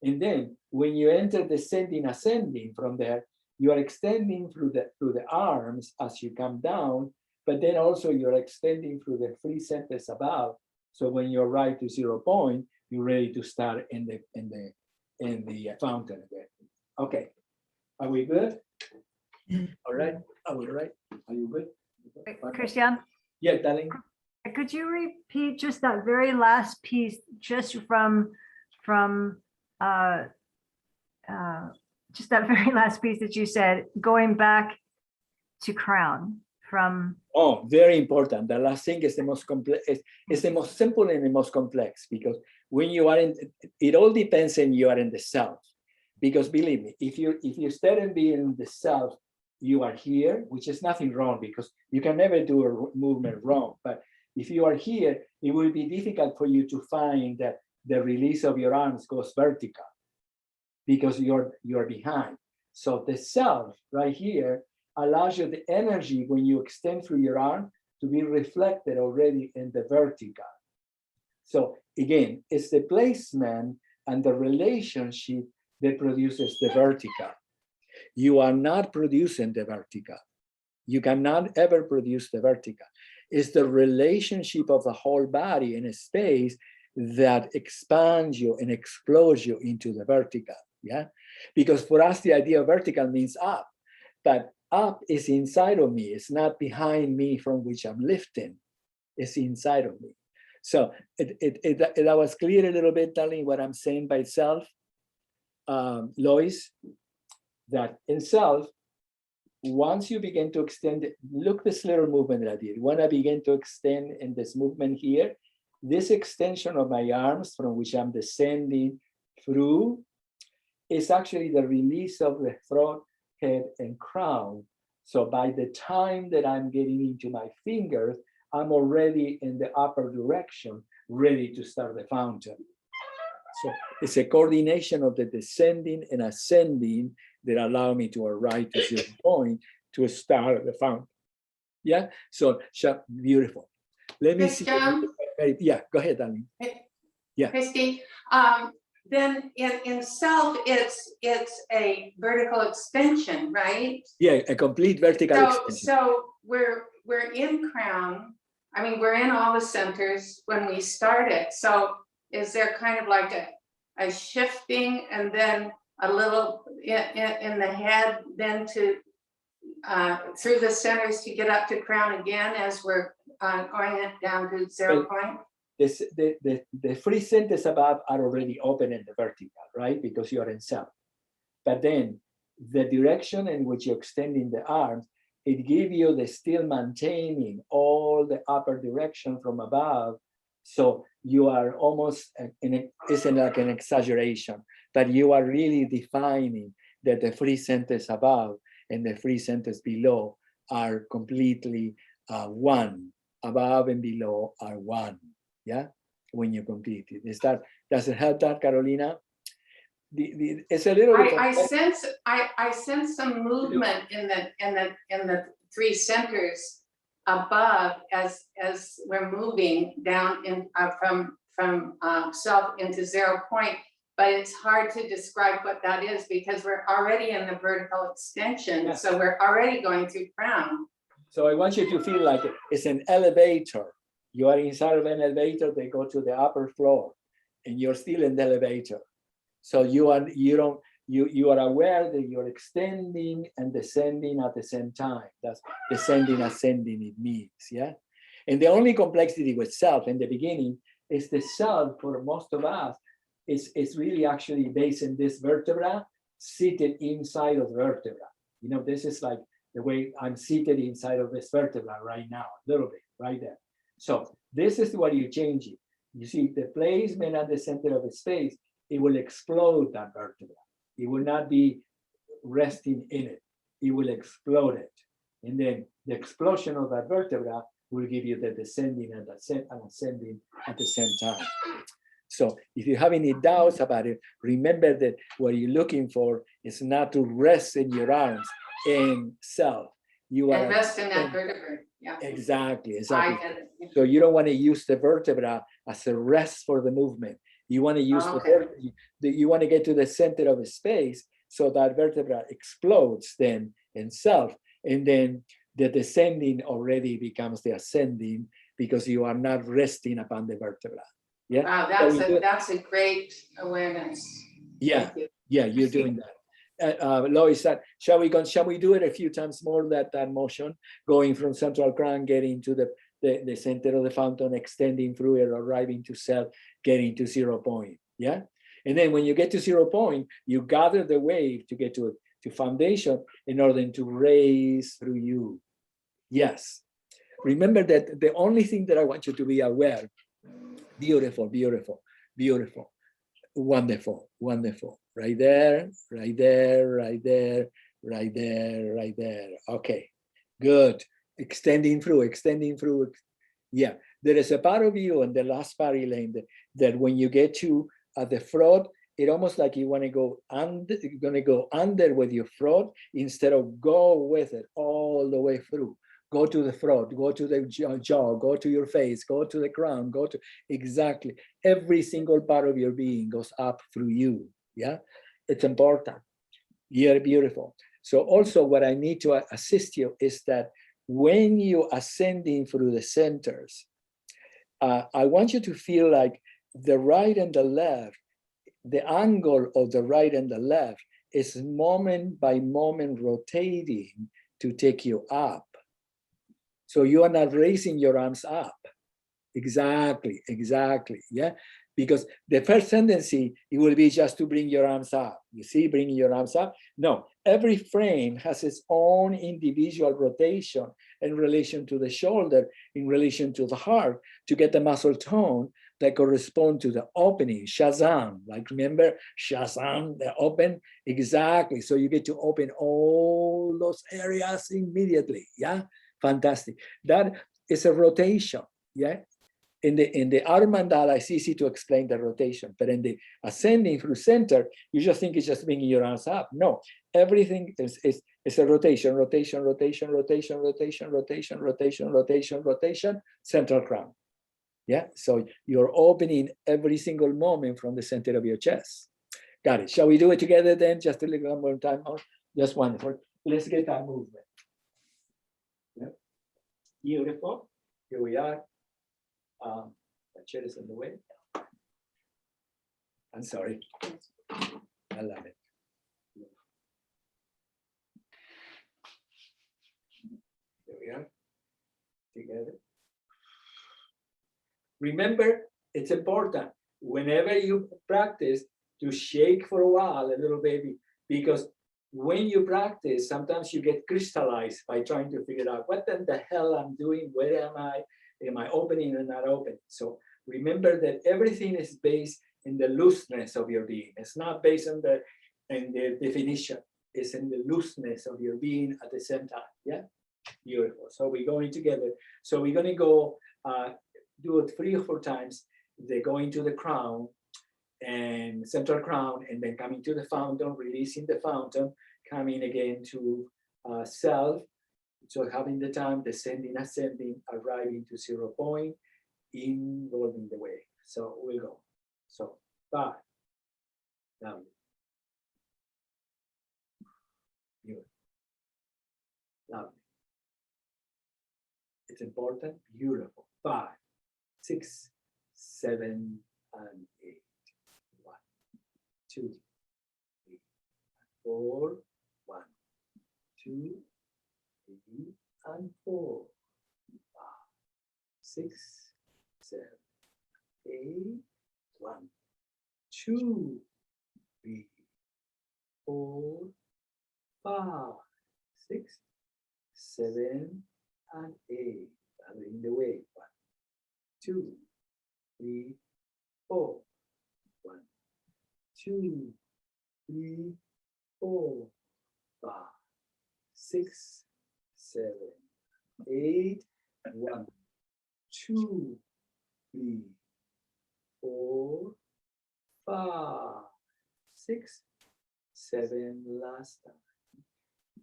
and then when you enter descending, ascending from there, you are extending through the arms as you come down, but then also you're extending through the 3 centers above. So when you're right to 0 point, you're ready to start in the fountain again. Okay, are we good? All right. Are we right? Are you good? Christian, Yeah, darling. could you repeat just that very last piece, just from just that very last piece that you said, going back to crown from, Oh, very important. The last thing is the most complex. It's the most simple and the most complex, because when you are in, it all depends on you are in the self. Because believe me, if you start and be in the self, you are here, which is nothing wrong, because you can never do a movement wrong. But if you are here, it will be difficult for you to find that the release of your arms goes vertical, because you're behind. So the self right here allows you the energy when you extend through your arm to be reflected already in the vertical. So again, it's the placement and the relationship that produces the vertical. You are not producing the vertical. You cannot ever produce the vertical. It's the relationship of the whole body in a space that expands you and explodes you into the vertical. Yeah, because for us, the idea of vertical means up, but up is inside of me. It's not behind me from which I'm lifting. It's inside of me. So that was clear a little bit, darling, what I'm saying by self, Lois, that in self, once you begin to extend, look this little movement that I did. When I begin to extend in this movement here, this extension of my arms from which I'm descending through is actually the release of the throat, head, and crown. So by the time that I'm getting into my fingers, I'm already in the upper direction, ready to start the fountain. So it's a coordination of the descending and ascending that allow me to arrive to 0 point to start the fountain. Yeah, so beautiful. Let me see. Yeah, go ahead, darling. Yeah. Christy, then in self, it's a vertical extension, right? Yeah, a complete vertical extension. So we're in crown. I mean, we're in all the centers when we start it. So is there kind of like a shifting and then a little in the head, then to through the centers to get up to crown again as we're going down to 0 point? The free centers above are already open in the vertical, right? Because you are in self. But then the direction in which you're extending the arms, it gives you the still maintaining all the upper direction from above. So you are almost, isn't like an exaggeration, but you are really defining that the free centers above and the free centers below are completely one. Above and below are one. Yeah, when you complete it. Does it help that, Carolina? It's a little bit. I sense some movement in the 3 centers above as we're moving down in from self into 0 point, but it's hard to describe what that is because we're already in the vertical extension. Yeah. So we're already going through crown. So I want you to feel like it's an elevator. You are inside of an elevator, they go to the upper floor and you're still in the elevator. So you are aware that you're extending and descending at the same time. That's descending, ascending, it means, yeah? And the only complexity with self in the beginning is the self for most of us is really actually based in this vertebra seated inside of the vertebra. You know, this is like the way I'm seated inside of this vertebra right now, a little bit, right there. So this is what you change it. You see the placement at the center of the space, it will explode that vertebra. It will not be resting in it. It will explode it. And then the explosion of that vertebra will give you the descending and ascending at the same time. So if you have any doubts about it, remember that what you're looking for is not to rest in your arms in self. You are rest in that vertebra. Yeah. Exactly. So you don't want to use the vertebra as a rest for the movement. You want to use you want to get to the center of the space so that vertebra explodes then in self, and then the descending already becomes the ascending because you are not resting upon the vertebra. Yeah. Wow, that's a great awareness. Yeah. Yeah, you're doing that. Lois, shall we do it a few times more, that motion, going from central crown, getting to the center of the fountain, extending through it, arriving to self, getting to 0 point. Yeah. And then when you get to 0 point, you gather the wave to get to foundation in order to raise through you. Yes. Remember that the only thing that I want you to be aware, beautiful, beautiful, beautiful, wonderful, wonderful. Right there, right there, right there, right there, right there. Okay, good. Extending through, extending through. Yeah, there is a part of you in the last part, Elaine, that when you get to the throat, it almost like you want to go under, you're going to go under with your throat instead of go with it all the way through. Go to the throat, go to the jaw, go to your face, go to the crown, go to exactly every single part of your being goes up through you. Yeah, it's important. You're beautiful. So also what I need to assist you is that when you're ascending through the centers, I want you to feel like the right and the left, the angle of the right and the left is moment by moment rotating to take you up. So you are not raising your arms up. Exactly, exactly, yeah? Because the first tendency, it will be just to bring your arms up. You see, bringing your arms up? No, every frame has its own individual rotation in relation to the shoulder, in relation to the heart, to get the muscle tone that correspond to the opening, Shazam. Like remember, Shazam, the open? Exactly, so you get to open all those areas immediately, yeah? Fantastic. That is a rotation, yeah? In the outer mandala, it's easy to explain the rotation, but in the ascending through center, you just think it's just bringing your arms up. No, everything is a rotation, rotation, rotation, rotation, rotation, rotation, rotation, rotation, rotation, central crown. Yeah, so you're opening every single moment from the center of your chest. Got it. Shall we do it together then? Just a little more time more. Just wonderful. Let's get that movement. Yeah. Beautiful. Here we are. The chair is in the way. I'm sorry. I love it. Here we are. Together. Remember, it's important whenever you practice to shake for a while, a little baby, because when you practice, sometimes you get crystallized by trying to figure out what the hell I'm doing, where am I? Am I opening or not opening? So remember that everything is based in the looseness of your being. It's not based on the definition. It's in the looseness of your being at the same time. Yeah, beautiful. So we're going together. So we're going to go do it 3 or 4 times. They're going to the crown and central crown, and then coming to the fountain, releasing the fountain, coming again to self. So having the time, descending, ascending, arriving to 0 point, involving the wave. So we'll go. So 5. Down. Beautiful. Lovely. It's important. Beautiful. 5, 6, 7, and 8. 1, 2, 3, 4. 1, 2, 3, and 4. 5, 6, 7, 8. 1, 2, 3, 4, 5, 6, 7, and 8. In the way. 1, 2, 3, 4. 1, 2, 3, 4, 5, 6, 7, 8. 1, 2, 3, 4, 5, 6, 7. Last time.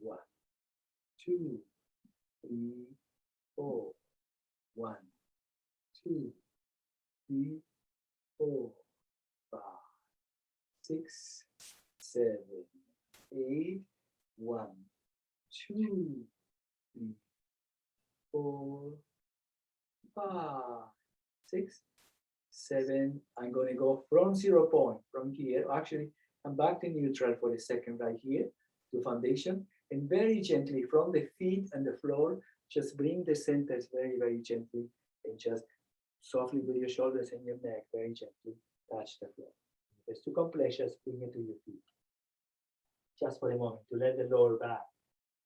1, 2, 3, 4. 1, 2, 3, 4, 5, 6, 7, 8. 1, 2, 3, 4, 5, 6, 7. I'm going to go from 0 point from here. Actually, I'm back to neutral for a second right here to foundation, and very gently from the feet and the floor, just bring the centers very, very gently, and just softly with your shoulders and your neck, very gently touch the floor. Let's do compressions, bring it to your feet. Just for a moment, to let the lower back.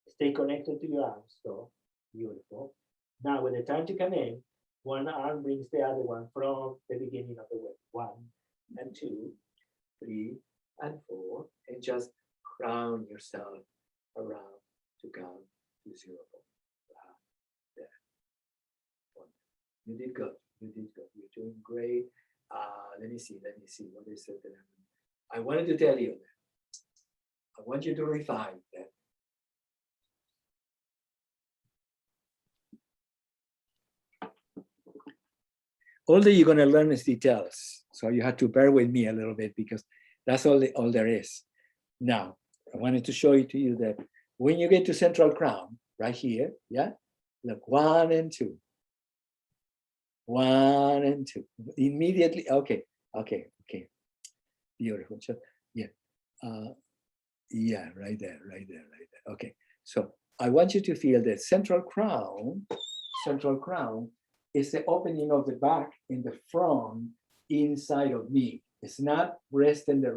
Stay connected to your arms, so beautiful. Now, when the time to come in, one arm brings the other one from the beginning of the way. 1 and 2, 3 and 4, and just crown yourself around to count to 0. There. You did good. You did good. You're doing great. Let me see. What is it that I wanted to tell you that. I want you to refine that. All that you're going to learn is details. So you have to bear with me a little bit because that's all there is. Now, I wanted to show it to you that when you get to central crown, right here, yeah, look, 1 and 2. 1 and 2. Immediately, okay. Beautiful. So, yeah. Yeah, right there. Okay. So I want you to feel that central crown is the opening of the back in the front inside of me. It's not rest in the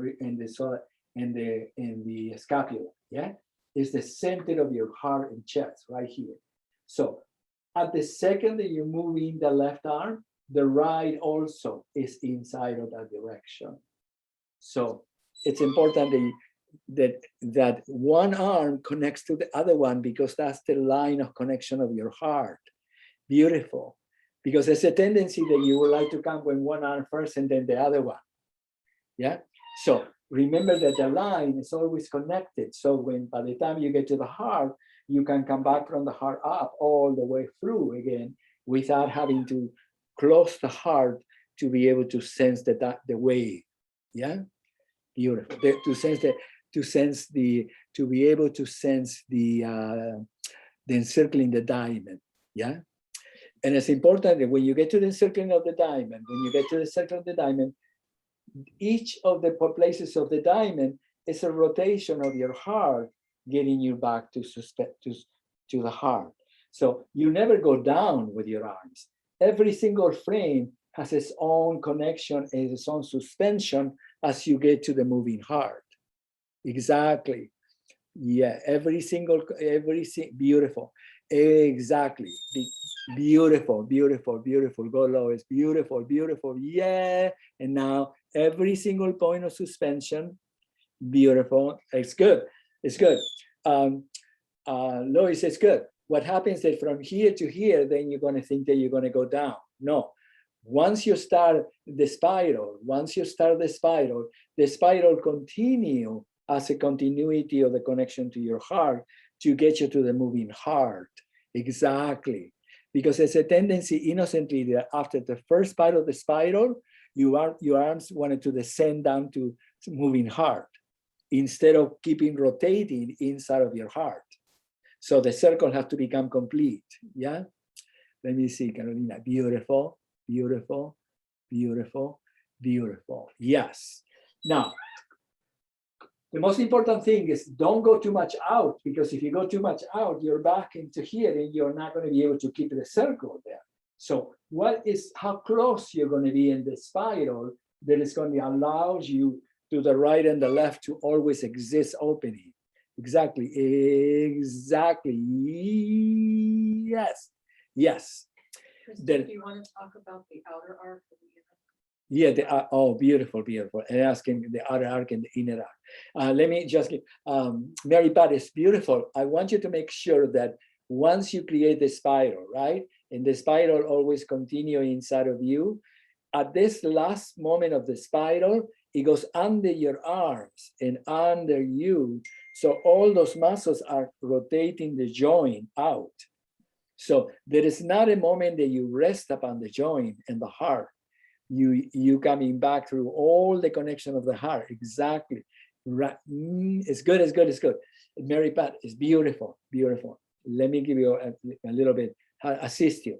scapula. Yeah, it's the center of your heart and chest right here. So at the second that you move in the left arm, the right also is inside of that direction. So it's important that one arm connects to the other one because that's the line of connection of your heart. Beautiful. Because there's a tendency that you would like to come with one arm first and then the other one. Yeah. So remember that the line is always connected. So when by the time you get to the heart, you can come back from the heart up all the way through again without having to close the heart to be able to sense the wave. Yeah. Beautiful. To be able to sense the encircling the diamond. Yeah. And it's important that when you get to the encircling of the diamond, each of the places of the diamond is a rotation of your heart, getting you back to the heart. So you never go down with your arms. Every single frame has its own connection and its own suspension as you get to the moving heart. Exactly. Yeah, beautiful. Exactly. Beautiful. Go lowest. Beautiful. Yeah. And now every single point of suspension. Beautiful. It's good. Lois, it's good. What happens is from here to here, then you're going to think that you're going to go down. No. Once you start the spiral, the spiral continue as a continuity of the connection to your heart to get you to the moving heart. Exactly. Because there's a tendency innocently that after the first part of the spiral, your arms wanted to descend down to moving heart instead of keeping rotating inside of your heart. So the circle has to become complete. Yeah. Let me see, Carolina. Beautiful. Yes. Now, the most important thing is don't go too much out, because if you go too much out, you're back into here and you're not going to be able to keep the circle there. So how close you're going to be in the spiral that is going to allow you to the right and the left to always exist opening. Exactly. Yes. Kristen, do you want to talk about the outer arc? Yeah, oh, beautiful. And asking the outer arc and the inner arc. Let me just give, Mary Pat, is beautiful. I want you to make sure that once you create the spiral, right? And the spiral always continue inside of you. At this last moment of the spiral, it goes under your arms and under you. So all those muscles are rotating the joint out. So there is not a moment that you rest upon the joint and the heart. You coming back through all the connection of the heart. Exactly. Right. It's good. Mary Pat is beautiful. Let me give you a little bit, assist you.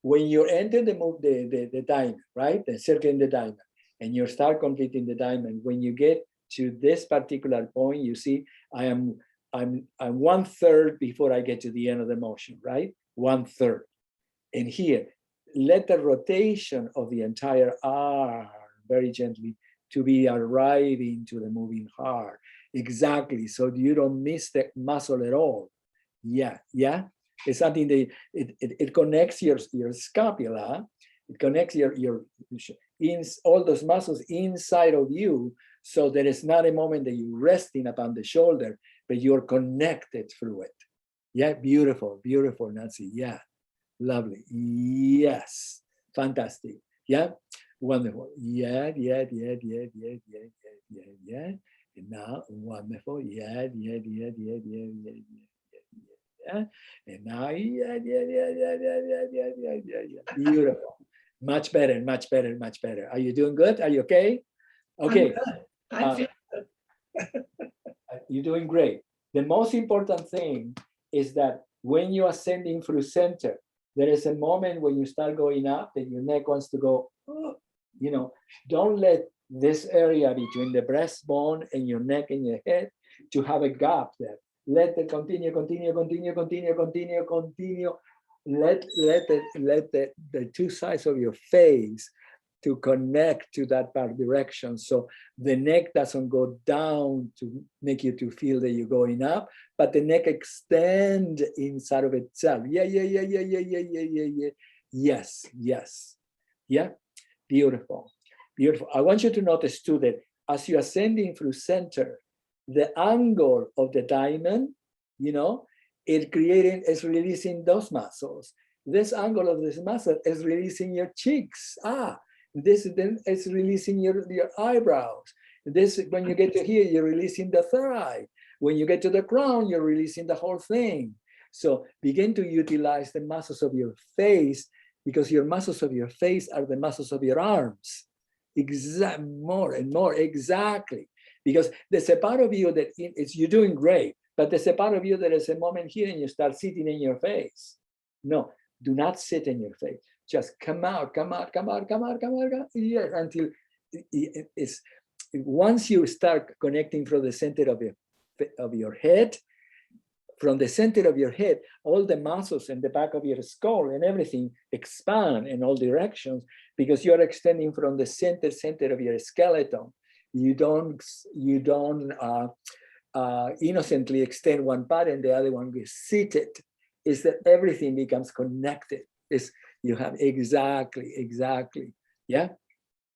When you enter the diamond, right? The circle in the diamond, and you start completing the diamond, when you get to this particular point, you see, I'm 1/3 before I get to the end of the motion, right? 1/3. And here, let the rotation of the entire arm very gently to be arriving to the moving heart. Exactly. So you don't miss the muscle at all. Yeah, yeah. It's something that it connects your scapula. It connects your in all those muscles inside of you. So there is not a moment that you're resting upon the shoulder, but you're connected through it. Yeah, beautiful, beautiful, Nancy. Yeah, lovely. Yes, fantastic. Yeah, wonderful. Yeah. And now, wonderful. Yeah. And now, yeah. Beautiful. Much better, much better, much better. Are you doing good? Are you okay? Okay. I feel You're doing great. The most important thing is that when you are ascending through center, there is a moment when you start going up and your neck wants to go, you know, don't let this area between the breastbone and your neck and your head to have a gap there. Let it continue. Let the two sides of your face to connect to that part direction. So the neck doesn't go down to make you to feel that you're going up, but the neck extend inside of itself. Yeah. Yes. Yeah, beautiful. I want you to notice too that as you're ascending through center, the angle of the diamond, you know, is releasing those muscles. This angle of this muscle is releasing your cheeks. This then is releasing your eyebrows. This, when you get to here, you're releasing the third eye. When you get to the crown, you're releasing the whole thing. So begin to utilize the muscles of your face, because your muscles of your face are the muscles of your arms. More and more, exactly. Because there's a part of you that you're doing great, but there's a part of you that is a moment here and you start sitting in your face. No, do not sit in your face. Just come out. Yes, until it's once you start connecting from the center of your head, from the center of your head, all the muscles in the back of your skull and everything expand in all directions, because you're extending from the center of your skeleton. You don't innocently extend one part and the other one is seated. Is that everything becomes connected. You have exactly. Yeah.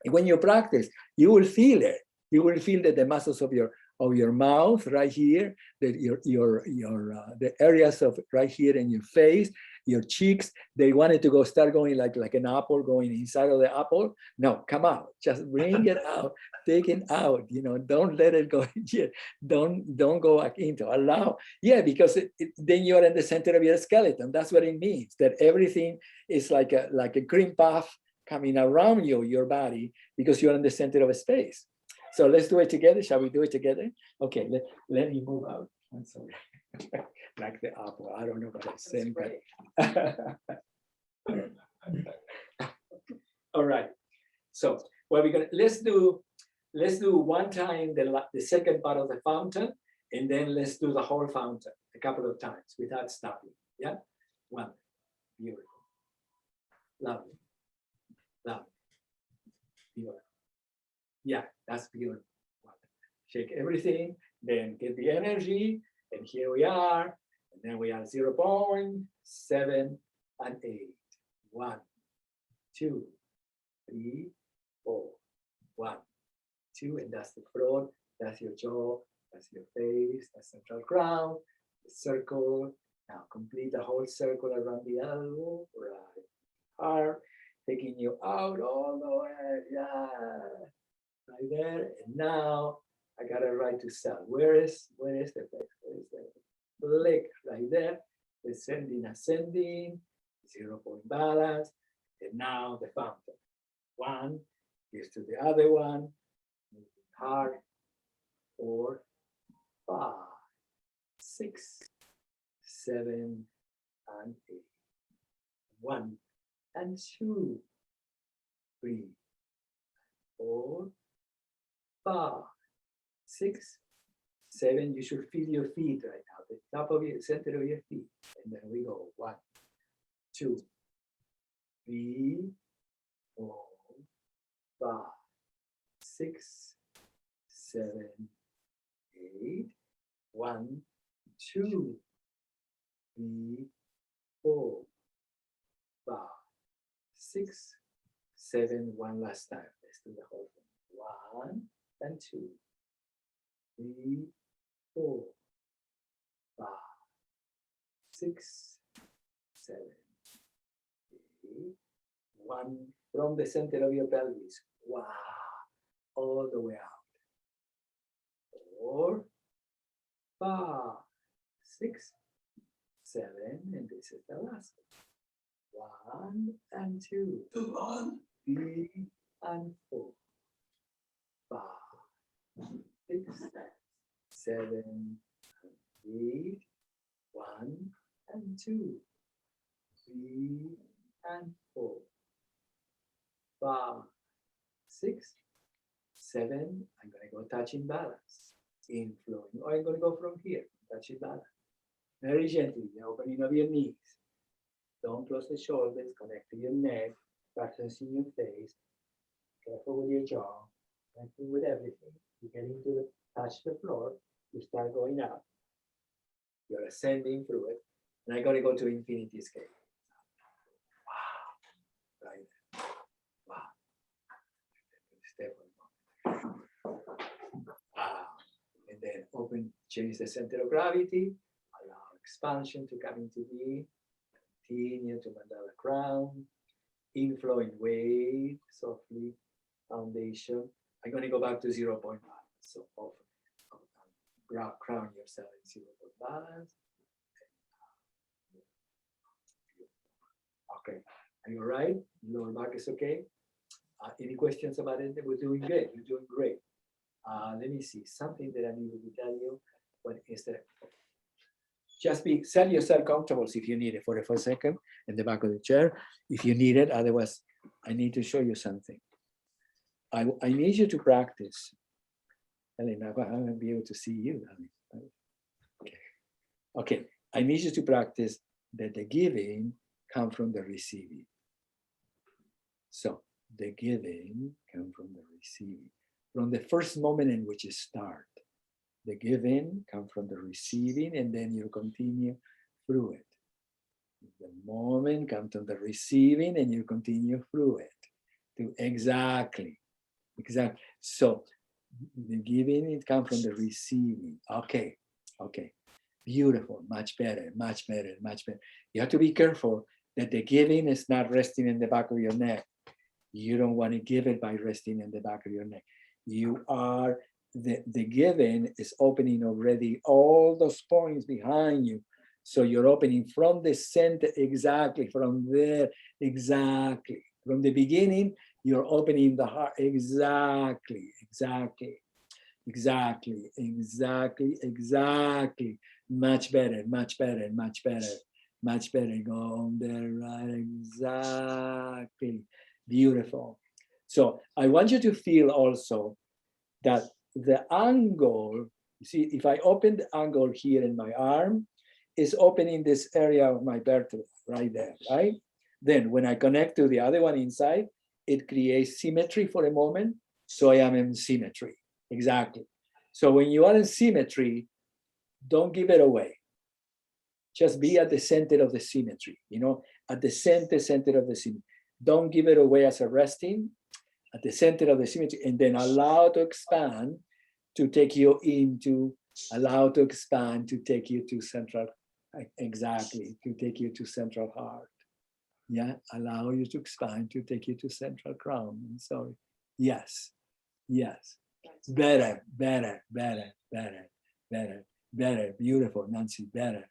And when you practice, you will feel it. You will feel that the muscles of your mouth right here, that the areas of right here in your face, your cheeks, they wanted to start going like an apple going inside of the apple. No, come out. Just bring it out. Take it out. You know, don't let it go yet. Don't go back into. Allow. Yeah, because then you're in the center of your skeleton. That's what it means. That everything is like a cream puff coming around your body, because you're in the center of a space. So let's do it together. Shall we do it together? Okay, let me move out. I'm sorry. Like the apple. I don't know what I'm saying. All right. So what we're gonna let's do one time the second part of the fountain, and then let's do the whole fountain a couple of times without stopping. Yeah. One. Beautiful. Lovely. Beautiful. Yeah, that's beautiful. Shake everything, then get the energy, and here we are. And then we are 0.7 and 8. 1, 2, 3, 4. 1, 2, and that's the throat, that's your jaw, that's your face, that's central crown, the circle. Now complete the whole circle around the elbow, right heart, taking you out all the way. Yeah. Right there, and now I got it right to cell. Where is the place? Where is the leg? Right there, ascending, 0-point balance, and now the fountain. 1 gives to the other one, heart, 4, 5, 6, 7, and 8. 1 and 2, 3, 4, 5, 6, 7. You should feel your feet right now, the top of your center of your feet. And then we go 1, 2, 3, 4, 5, 6, 7, 8, 1, 2, 3, 4, 5, 6, 7, one last time. Let's do the whole thing. 1 and 2, 3, 4, 5, 6, 7, 8, 1 from the center of your pelvis. Wow, all the way out. 4, 5, 6, 7, and this is the last one. 1 and 2, 3 and 4, 5, 6, 7, 8, 1 and 2, 3 and 4, 5, 6, 7. I'm going to go touching balance, inflowing. Or I'm going to go from here, touching balance. Very gently, the opening of your knees. Don't close the shoulders, connect to your neck, practice in your face. Careful with your jaw, connecting with everything. You get into the, touch the floor, you start going up. You're ascending through it. And I'm going to go to infinity scale. Wow. Right there. Wow. Step one. Wow. And then open, change the center of gravity. Allow expansion to come into being. Continue to mandala crown. Inflowing weight softly. Foundation. I'm going to go back to 0 point balance. So open. Crown yourself in 0 point balance. Okay, are you all right? Lower back is okay. Any questions about it? We're doing good. You're doing great. Let me see something that I need to tell you. What is that? Just set yourself comfortable if you need it for a second in the back of the chair. If you need it, otherwise, I need to show you something. I need you to practice. Elena, I won't be able to see you. Okay, I need you to practice that the giving comes from the receiving. So the giving comes from the receiving. From the first moment in which you start, the giving comes from the receiving, and then you continue through it. The moment comes from the receiving, and you continue through it. Exactly. So the giving, it comes from the receiving. Okay. Beautiful, much better. You have to be careful that the giving is not resting in the back of your neck. You don't want to give it by resting in the back of your neck. You are, the giving is opening already all those points behind you. So you're opening from the center, exactly, from there, exactly. From the beginning, you're opening the heart, exactly. Much better. Go on there, right? Exactly. Beautiful. So I want you to feel also that the angle, you see, if I open the angle here in my arm, is opening this area of my vertebra right there, right? Then when I connect to the other one inside, it creates symmetry for a moment. So I am in symmetry. Exactly. So when you are in symmetry, don't give it away. Just be at the center of the symmetry, at the center of the symmetry. Don't give it away as a resting, at the center of the symmetry, and then allow to expand to take you into, to take you to central, exactly, to take you to central heart. Yeah, allow you to expand to take you to central crown. I'm sorry. Yes. Better. Beautiful, Nancy, better.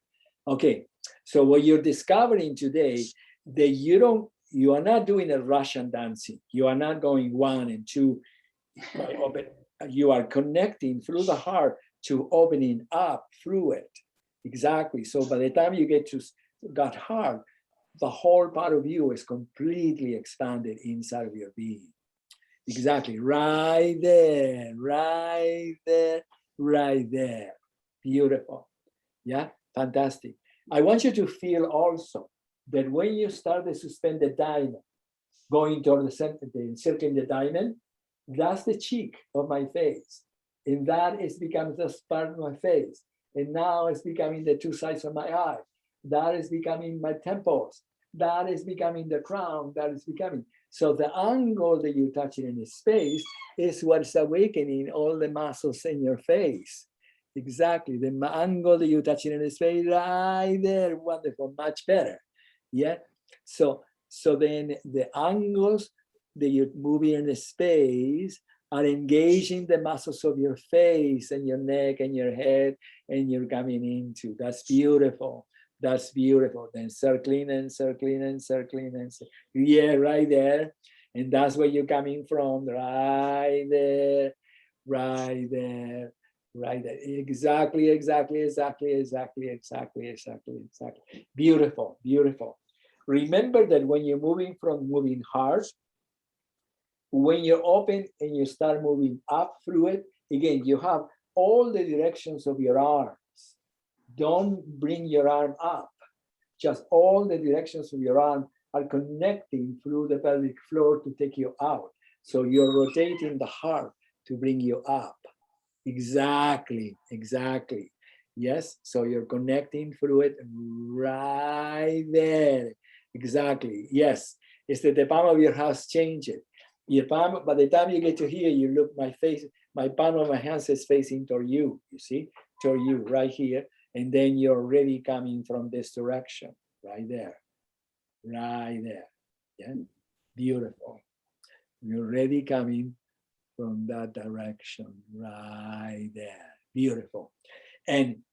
Okay, so what you're discovering today, that you are not doing a Russian dancing. You are not going 1 and 2. You are connecting through the heart to opening up through it. Exactly. So by the time you get to that heart, the whole part of you is completely expanded inside of your being. Exactly. Right there. Beautiful. Yeah, fantastic. I want you to feel also that when you start the suspended diamond, going toward the center, encircling the diamond, That's the cheek of my face. And that is becoming just part of my face. And now it's becoming the two sides of my eye. That is becoming my temples. That is becoming the crown. That is becoming. So the angle that you're touching in the space is what's awakening all the muscles in your face. Exactly. The angle that you're touching in the space, right there. Wonderful. Much better. Yeah. So then the angles that you're moving in the space are engaging the muscles of your face and your neck and your head, and you're coming into. That's beautiful. That's beautiful. Then circling and circling and circling and yeah, right there. And that's where you're coming from, right there, right there, right there. Exactly, exactly, exactly, exactly, exactly, exactly, exactly. Beautiful, beautiful. Remember that when you're moving from moving hard, when you're open and you start moving up through it, again, you have all the directions of your arms. Don't bring your arm up. Just all the directions of your arm are connecting through the pelvic floor to take you out. So you're rotating the heart to bring you up. Exactly, exactly. Yes, so you're connecting through it right there. Exactly, yes. It's that the palm of your hands change it. Your palm, by the time you get to here, you look, my face, my palm of my hands is facing toward you, you see, toward you right here. And then you're already coming from this direction, right there, right there. Yeah, beautiful. You're already coming from that direction, right there. Beautiful. And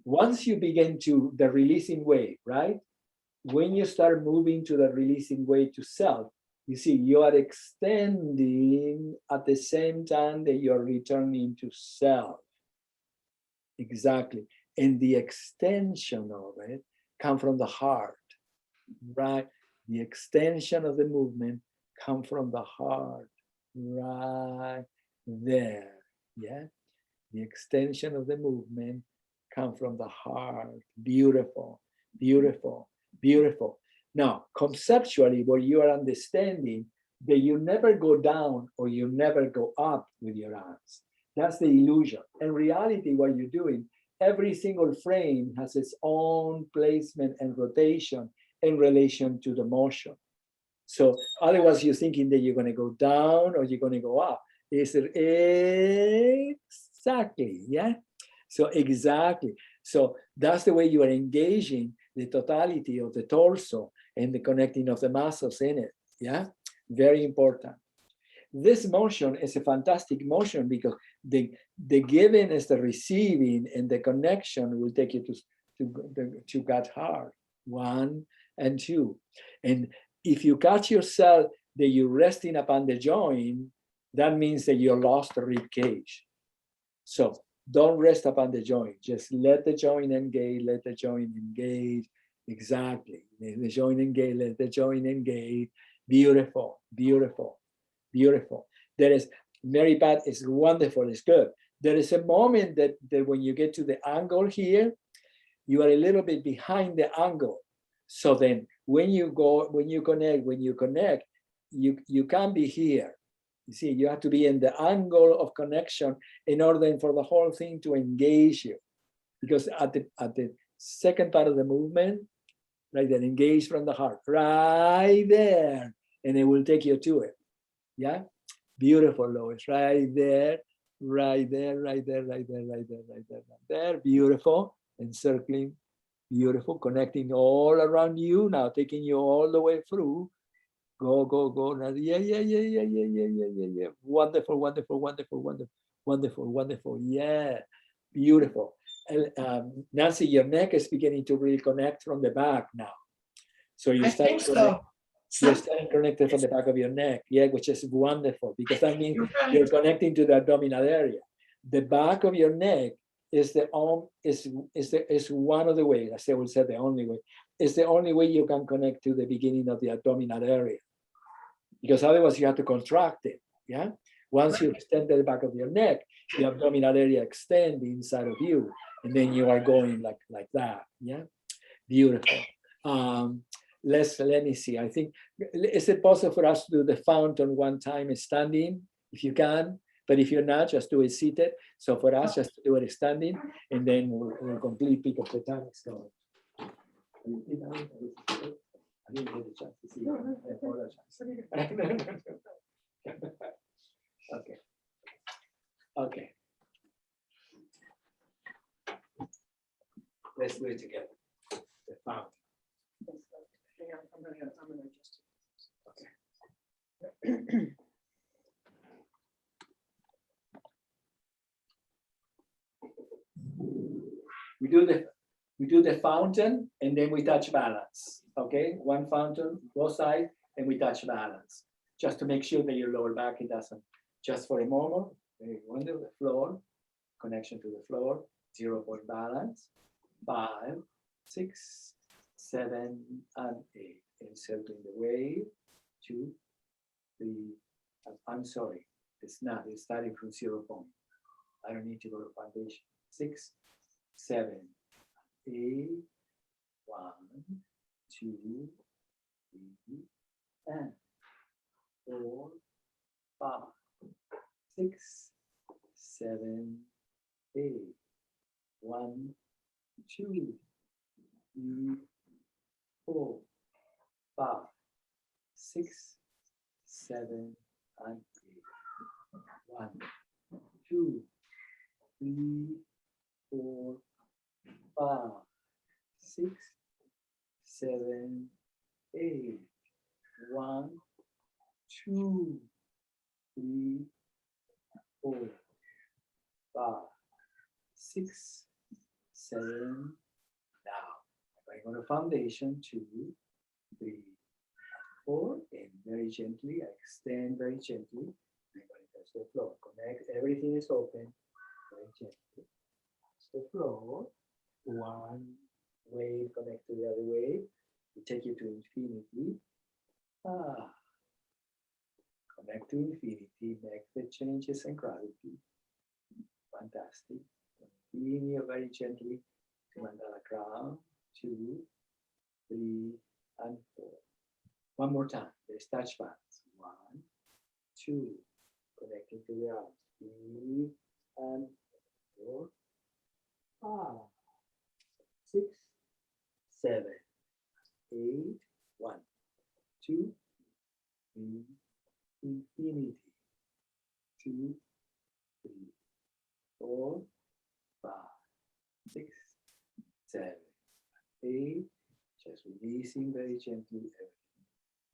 once you begin to the releasing way, right? When you start moving to the releasing way to self, you see, you are extending at the same time that you're returning to self. Exactly. And the extension of it come from the heart, right? The extension of the movement come from the heart, right there. Yeah. The extension of the movement come from the heart. Beautiful, beautiful, beautiful. Now, conceptually, what you are understanding that you never go down or you never go up with your arms. That's the illusion. In reality, what you're doing, every single frame has its own placement and rotation in relation to the motion. So otherwise, you're thinking that you're going to go down or you're going to go up. Is it exactly? Yeah. So exactly. So that's the way you are engaging the totality of the torso and the connecting of the muscles in it. Yeah. Very important. This motion is a fantastic motion because the giving is the receiving, and the connection will take you to God's heart. 1 and 2. And if you catch yourself that you're resting upon the joint, that means that you lost the rib cage. So don't rest upon the joint. Just let the joint engage, let the joint engage. Exactly. Let the joint engage, let the joint engage. Beautiful, beautiful, beautiful. There is, Mary Pat is wonderful, it's good. There is a moment that when you get to the angle here, you are a little bit behind the angle. So then when you connect, you can't be here. You see, you have to be in the angle of connection in order for the whole thing to engage you. Because at the second part of the movement, right there, engage from the heart, right there, and it will take you to it. Yeah, beautiful, Lois, right there, right there, right there, right there, right there, right there, right there, beautiful, encircling, beautiful, connecting all around you now, taking you all the way through. Go, go, go. Now, yeah, yeah, yeah, yeah, yeah, yeah, yeah, yeah, yeah. Wonderful, wonderful, wonderful, wonderful, wonderful, wonderful. Yeah, beautiful. Nancy, your neck is beginning to really connect from the back now. So you I start think so. you're staying connected from the back of your neck, yeah, which is wonderful because that means You're right. you're connecting to the abdominal area. The back of your neck is one of the ways. I will say the only way. It's the only way you can connect to the beginning of the abdominal area, because otherwise you have to contract it. Yeah. Once you extend the back of your neck, the abdominal area extends inside of you, and then you are going like that. Yeah. Beautiful. let me see. I think, is it possible for us to do the fountain one time standing, if you can? But if you're not, just do it seated. So for us, just to do it standing, and then we'll complete peak of the time. So, I didn't get a chance to see you. I apologize. Okay. Okay. Let's do it together. The fountain. Hang on, I'm gonna just. We do the fountain and then we touch balance. Okay, one fountain, both sides, and we touch balance. Just to make sure that your lower back, it doesn't, just for a moment, under the floor, connection to the floor, 0 point balance, 5, 6, 7, and 8. Encircling the wave, 2, 3, I'm sorry, it's not, it's starting from 0 point. I don't need to go to foundation. 6, 7, 8, 1, 2, 3, and 4, 5, 6, 7, 8, 1, 2, 3, 4, 5, 6, 7, and 8. 1, 2, 3, 4, 5, 6, 7, 8. 1, 2, 3, 4, 5, 6, 7. Now, I'm going to foundation 2, 3, 4, and very gently, I extend very gently. I'm going to touch the floor. Connect, everything is open. Very gently. Touch the floor. One wave connect to the other wave. We take you to infinity. Connect to infinity, make the changes in gravity. Fantastic. Continue very gently to mandala crown, 2, 3, and 4. One more time. There's touch balance. 1, 2, connecting to the arms. 3 and 4, 5, 6, 7, 8, 1, 2, 3, infinity. 2, 3, 4, 5, 6, 7, 8. Just releasing very gently everything.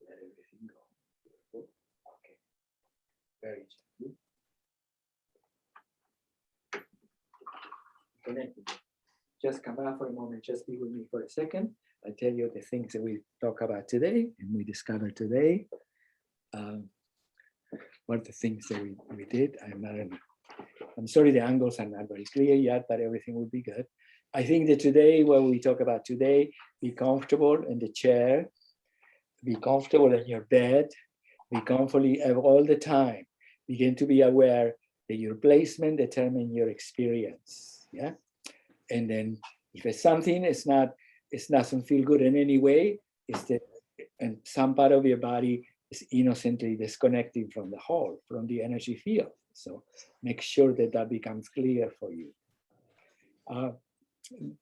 Let everything go. Beautiful. Okay. Very gently. Connecting. Just come out for a moment. Just be with me for a second. I tell you the things that we talk about today and we discovered today. What are the things that we did? I'm sorry the angles are not very clear yet, but everything will be good. I think that today, what we talk about today, be comfortable in the chair, be comfortable in your bed, be comfortable all the time. Begin to be aware that your placement determines your experience. Yeah. And then if it's something it doesn't feel good in any way, it's that and some part of your body is innocently disconnecting from the whole, from the energy field. So make sure that that becomes clear for you.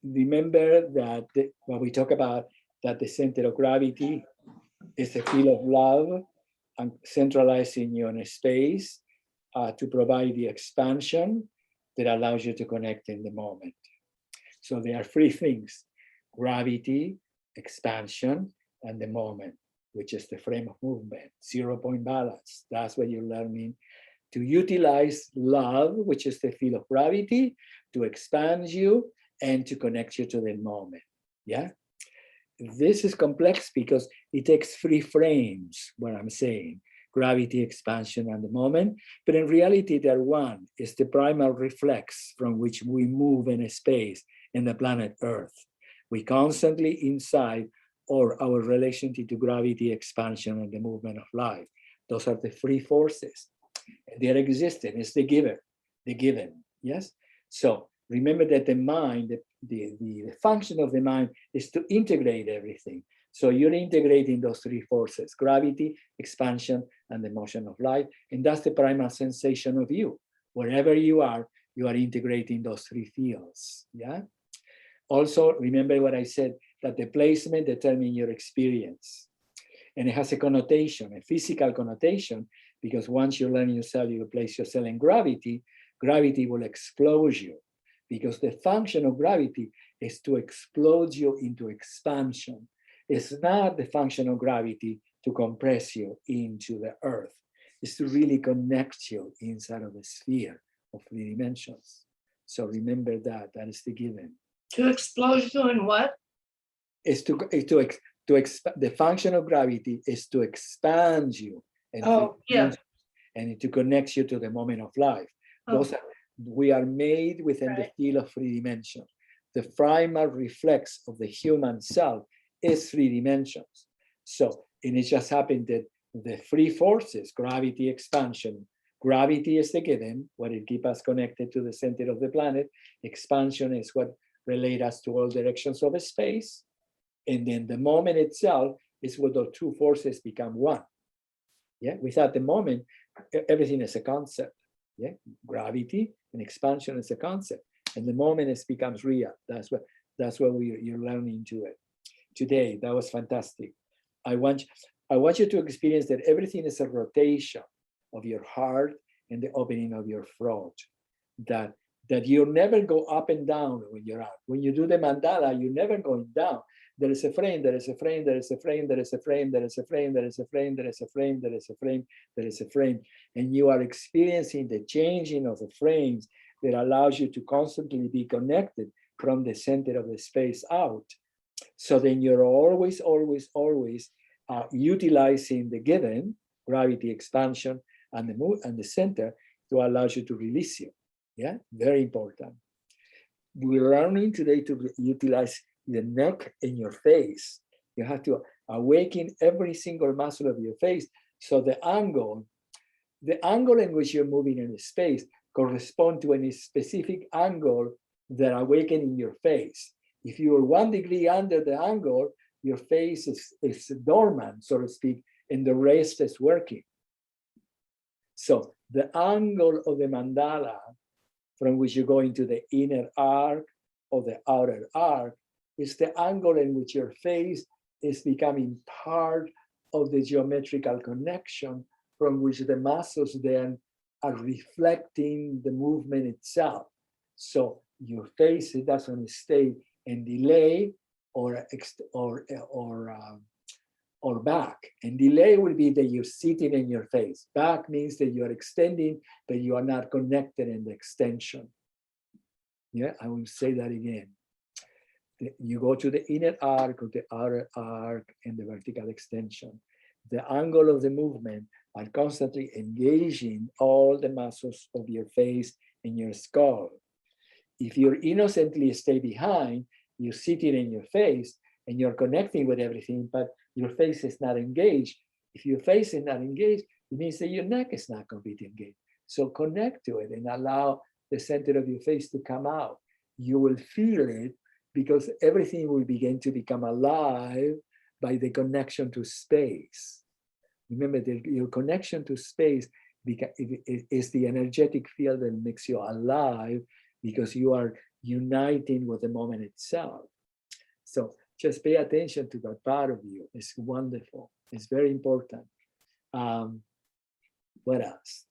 Remember that when we talk about that the center of gravity is the field of love and centralizing you in a space to provide the expansion that allows you to connect in the moment. So there are 3 things: gravity, expansion, and the moment, which is the frame of movement, 0 point balance. That's what you're learning to utilize love, which is the field of gravity, to expand you and to connect you to the moment. Yeah. This is complex because it takes 3 frames, what I'm saying: gravity, expansion, and the moment. But in reality, they're one. It's the primal reflex from which we move in a space in the planet Earth. We constantly inside or our relationship to gravity, expansion, and the movement of life. Those are the 3 forces. They're existing. It's the given. Yes. So remember that the mind, the function of the mind is to integrate everything. So you're integrating those three forces: gravity, expansion, and the motion of light. And that's the primal sensation of you. Wherever you are integrating those three fields. Yeah. Also, remember what I said, that the placement determines your experience. And it has a connotation, a physical connotation, because once you learn yourself, you place yourself in gravity, gravity will explode you, because the function of gravity is to explode you into expansion. It's not the function of gravity to compress you into the earth. It's to really connect you inside of the sphere of 3 dimensions. So remember that is the given. To explode you in what? The function of gravity is to expand you and, and to connect you to the moment of life. We are made within the field of 3 dimensions. The primal reflex of the human self is 3 dimensions. So, and it just happened that the 3 forces, gravity, expansion, gravity is the given, what it keeps us connected to the center of the planet. Expansion is what relates us to all directions of space. And then the moment itself is what the 2 forces become one. Yeah, without the moment, everything is a concept. Yeah, gravity and expansion is a concept, and the moment it becomes real. That's what you're learning to it today. That was fantastic. I want you to experience that everything is a rotation of your heart and the opening of your throat. That you never go up and down when you're out. When you do the mandala, you're never going down. There is a frame, there is a frame, there is a frame, there is a frame, there is a frame, there is a frame, there is a frame, there is a frame, there is a frame. And you are experiencing the changing of the frames that allows you to constantly be connected from the center of the space out. So then you're always utilizing the given, gravity, expansion, and the center to allow you to release you. Yeah, very important. We're learning today to utilize the neck in your face. You have to awaken every single muscle of your face. So the angle in which you're moving in space correspond to any specific angle that awaken in your face. If you are 1 degree under the angle, your face is dormant, so to speak, and the rest is working. So the angle of the mandala from which you go into the inner arc or the outer arc is the angle in which your face is becoming part of the geometrical connection from which the muscles then are reflecting the movement itself. So your face, it doesn't stay in delay or back. And delay will be that you're sitting in your face. Back means that you're extending, but you are not connected in the extension. Yeah, I will say that again. You go to the inner arc or the outer arc and the vertical extension. The angle of the movement are constantly engaging all the muscles of your face and your skull. If you innocently stay behind, you're sitting in your face and you're connecting with everything, but your face is not engaged. If your face is not engaged, it means that your neck is not completely engaged. So connect to it and allow the center of your face to come out. You will feel it because everything will begin to become alive by the connection to space. Remember that your connection to space is the energetic field that makes you alive because you are uniting with the moment itself. So just pay attention to that part of you. It's wonderful. It's very important. What else?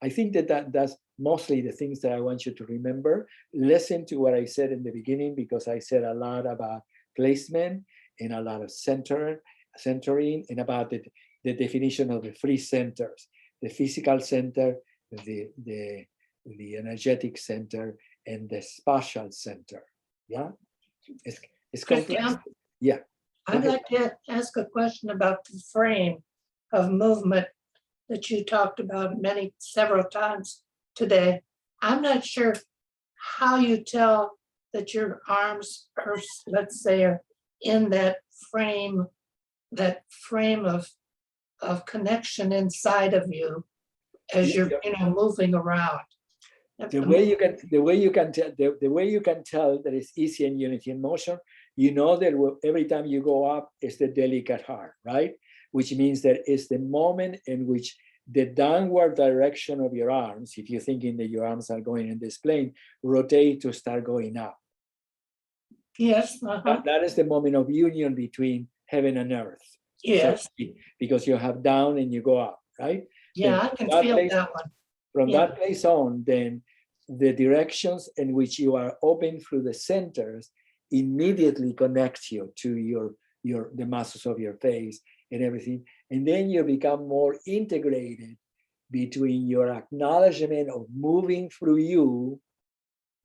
I think that's mostly the things that I want you to remember. Listen to what I said in the beginning, because I said a lot about placement and a lot of centering and about the definition of the 3 centers: the physical center, the energetic center, and the spatial center. Yeah, it's complex. Yeah. I'd like to ask a question about the frame of movement that you talked about several times today. I'm not sure how you tell that your arms are, let's say, are in that frame of connection inside of you as you're moving around. The way you can tell that it's easy in unity in motion you know that every time you go up, it's the delicate heart, right? Which means that it's the moment in which the downward direction of your arms, if you're thinking that your arms are going in this plane, rotate to start going up. Yes, That is the moment of union between heaven and earth. yes, So, because you have down and you go up, right? yeah, Then I can that feel place- that one. From Yeah. that place on, then the directions in which you are open through the centers immediately connect you to the muscles of your face and everything. And then you become more integrated between your acknowledgement of moving through you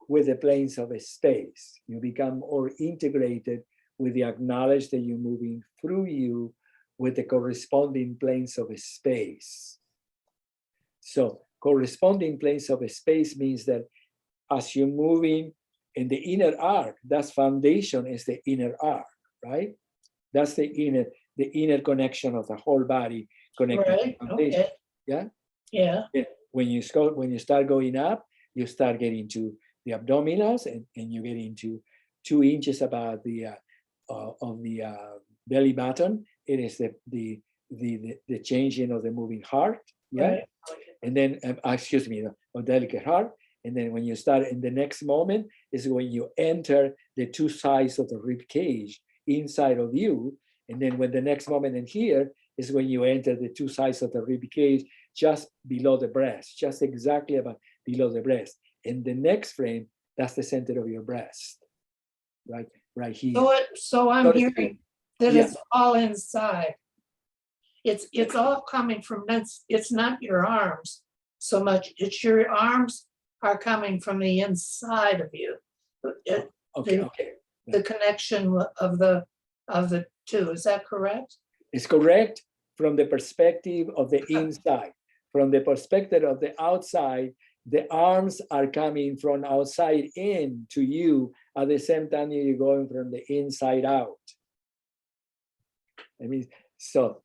with the planes of space. You become more integrated with the acknowledge that you're moving through you with the corresponding planes of space. So corresponding planes of space means that as you're moving in the inner arc, that's foundation is the inner arc, right? That's the inner connection of the whole body connected to Right, foundation. okay. Yeah. Yeah, When you start going up, you start getting to the abdominals, and you get into 2 inches above the of the belly button. It is the changing of the moving heart. Yeah. right. And then, excuse me, a delicate heart. And then when you start in the next moment is when you enter the 2 sides of the rib cage inside of you. And then when the next moment in here is when you enter the 2 sides of the rib cage just below the breast, just exactly about below the breast. In the next frame, that's the center of your breast, right here. So I'm Notice- hearing that Yeah. it's all inside. It's all coming from, it's not your arms so much, it's your arms are coming from the inside of you. Okay. The connection of the 2, is that correct? It's correct from the perspective of the inside. From the perspective of the outside, the arms are coming from outside in to you at the same time you're going from the inside out. I mean, so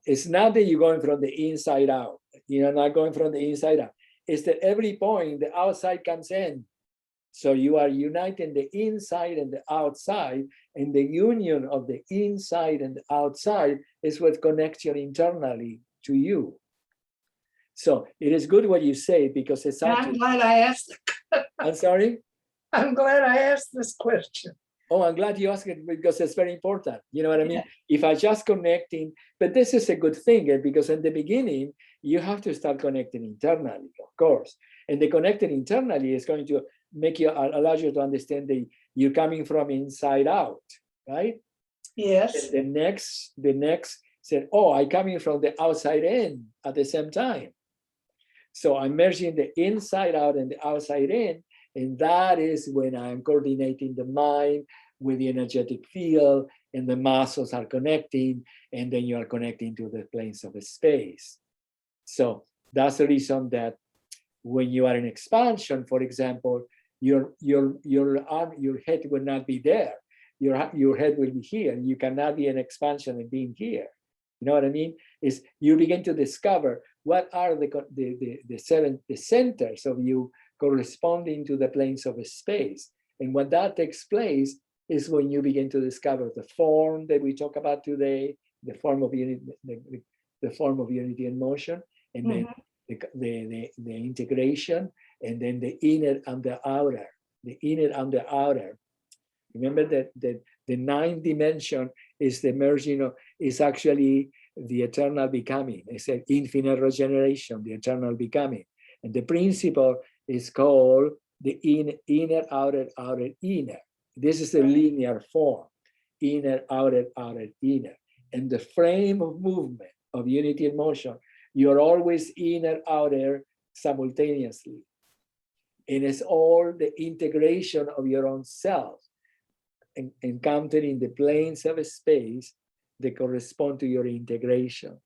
it's not that you're going from the inside out. You're not going from the inside out. It's that every point the outside comes in. So you are uniting the inside and the outside, and the union of the inside and the outside is what connects you internally to you. So it is good what you say, because it's And I'm actually, glad I asked, I'm sorry? I'm glad I asked this question. Oh, I'm glad you asked it, because it's very important. You know what I mean? If I just connecting, but this is a good thing, because in the beginning, you have to start connecting internally, of course. And the connecting internally is going to make you, allow you to understand that you're coming from inside out, right? Yes, And the next said, oh, I'm coming from the outside in at the same time. So I'm merging the inside out and the outside in. And that is when I'm coordinating the mind with the energetic field, and the muscles are connecting, and then you are connecting to the planes of space. So that's the reason that when you are in expansion, for example, your head will not be there. Your head will be here. You cannot be in expansion and being here. You know what I mean? Is you begin to discover what are the centers of you corresponding to the planes of space. And when that takes place is when you begin to discover the form that we talk about today, the form of unity, the form of unity and motion, and then the integration, and then the inner and the outer, the inner and the outer. Remember that the 9th dimension is the merging of, is actually the eternal becoming. It's an infinite regeneration, the eternal becoming. And the principle is called the inner, outer, outer, inner. This is a linear form, inner, outer, outer, inner. And the frame of movement of unity and motion, you're always inner, outer simultaneously. And it's all the integration of your own self, encountering the planes of space that correspond to your integration.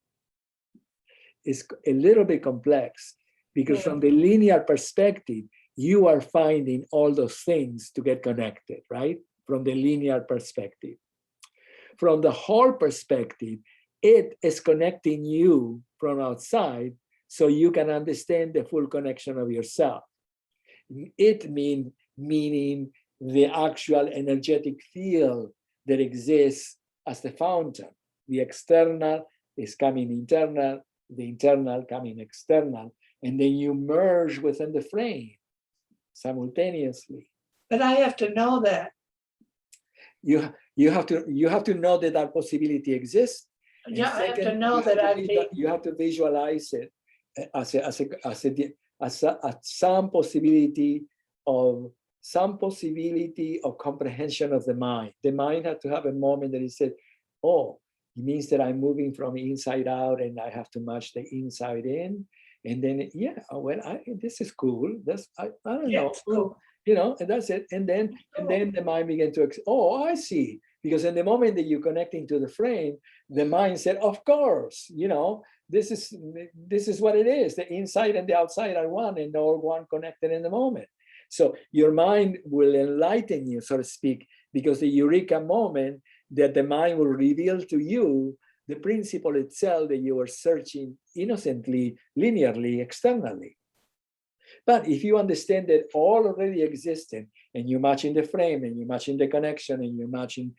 It's a little bit complex, because from the linear perspective, you are finding all those things to get connected, right? From the linear perspective. From the whole perspective, it is connecting you from outside so you can understand the full connection of yourself. It meaning the actual energetic field that exists as the fountain. The external is coming internal, the internal coming external, and then you merge within the frame simultaneously. But I have to know that. You have to know that that possibility exists. And Yeah, I have to second, know you have that to you have to visualize it as some possibility of comprehension of the mind. The mind had to have a moment that it said, oh, it means that I'm moving from inside out and I have to match the inside in. And then, yeah, well, this is cool. I don't Yeah, know, it's cool. you know, and that's it. And then the mind began to, oh, I see. Because in the moment that you're connecting to the frame, the mind said, of course, you know, this is what it is. The inside and the outside are one, and all one connected in the moment. So your mind will enlighten you, so to speak, because the eureka moment that the mind will reveal to you the principle itself that you were searching innocently, linearly, externally. But if you understand that all already existed, and you're matching the frame, and you're matching the connection, and you're matching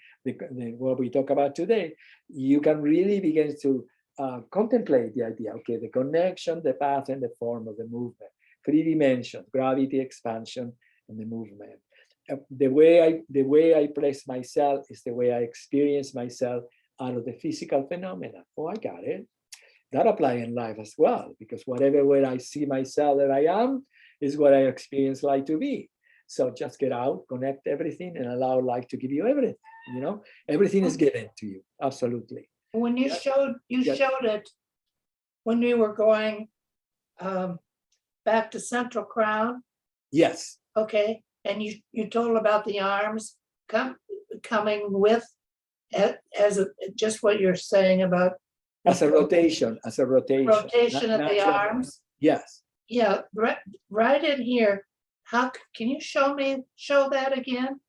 what we talk about today, you can really begin to contemplate the idea, okay, the connection, the path, and the form of the movement. 3 dimensions, gravity, expansion, and the movement. The way I place myself is the way I experience myself out of the physical phenomena. Oh, I got it. That applies in life as well, because whatever way I see myself that I am is what I experience life to be. So just get out, connect everything, and allow life to give you everything. You know, everything is given to you. Absolutely. When you showed it when we were going back to Central Crown, Yes. okay, and you told about the arms coming with just what you're saying about As a rotation. rotation of the arms. Yes. Yeah, right in here. How can you show that again?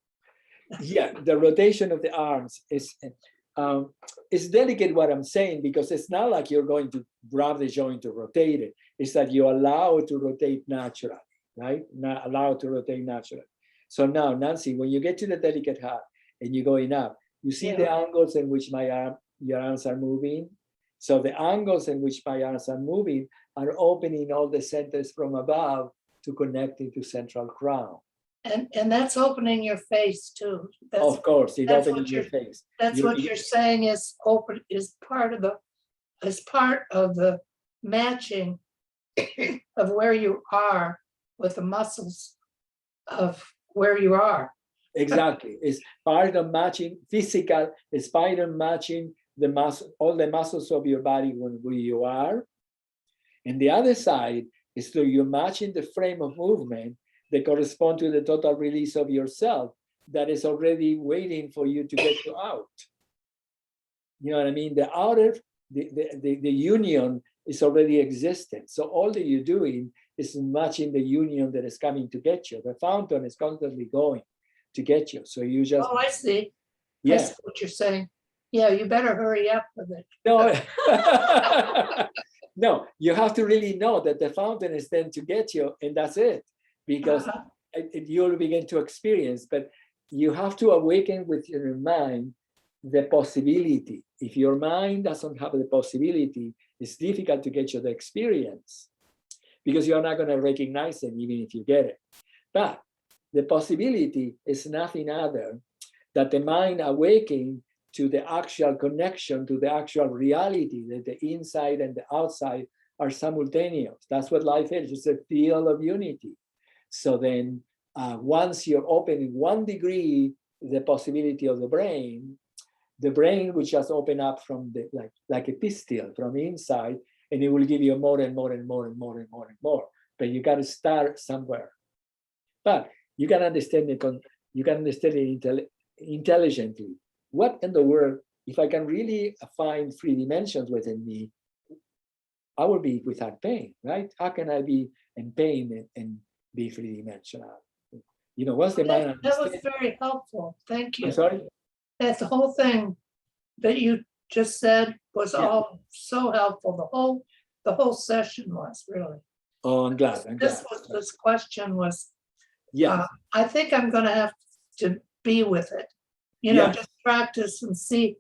Yeah, the rotation of the arms is it's delicate what I'm saying, because it's not like you're going to grab the joint to rotate it. It's that you allow it to rotate naturally, right? Not allow it to rotate naturally. So now, Nancy, when you get to the delicate heart and you're going up, you see the angles in which your arms are moving. So the angles in which my arms are moving are opening all the centers from above to connect into central crown. And that's opening your face too. That's, of course, it that's opens your face. That's what you're saying is part of the matching of where you are with the muscles of where you are. Exactly. It's part of matching physical, it's part of matching the muscle, all the muscles of your body where you are. And the other side is so you're matching the frame of movement that correspond to the total release of yourself that is already waiting for you to get you out. You know what I mean? The outer, the union is already existent. So all that you're doing is matching the union that is coming to get you. The fountain is constantly going to get you. So you just— Oh, I see. Yeah. I see what you're saying. Yeah, you better hurry up with it. No, no, you have to really know that the fountain is then to get you, and that's it. Because you'll begin to experience, but you have to awaken with your mind the possibility. If your mind doesn't have the possibility, it's difficult to get you the experience, because you're not going to recognize it even if you get it. But the possibility is nothing other than the mind awakening to the actual connection, to the actual reality, that the inside and the outside are simultaneous. That's what life is. It's a field of unity. So then once you're opening 1 degree the possibility of the brain which just open up from the like a pistol from inside, and it will give you more and more and more and more and more and more. But you got to start somewhere. But you can understand it. You can understand it intelligently. What in the world, if I can really find 3 dimensions within me, I will be without pain, right? How can I be in pain and be 3-dimensional? You know, once the mind— That was very helpful. Thank you. I'm sorry? That's the whole thing that you just said was all so helpful. The whole session was really. Oh, I'm glad. This question was, Yeah. I think I'm going to have to to be with it. You know, Yeah. just practice and see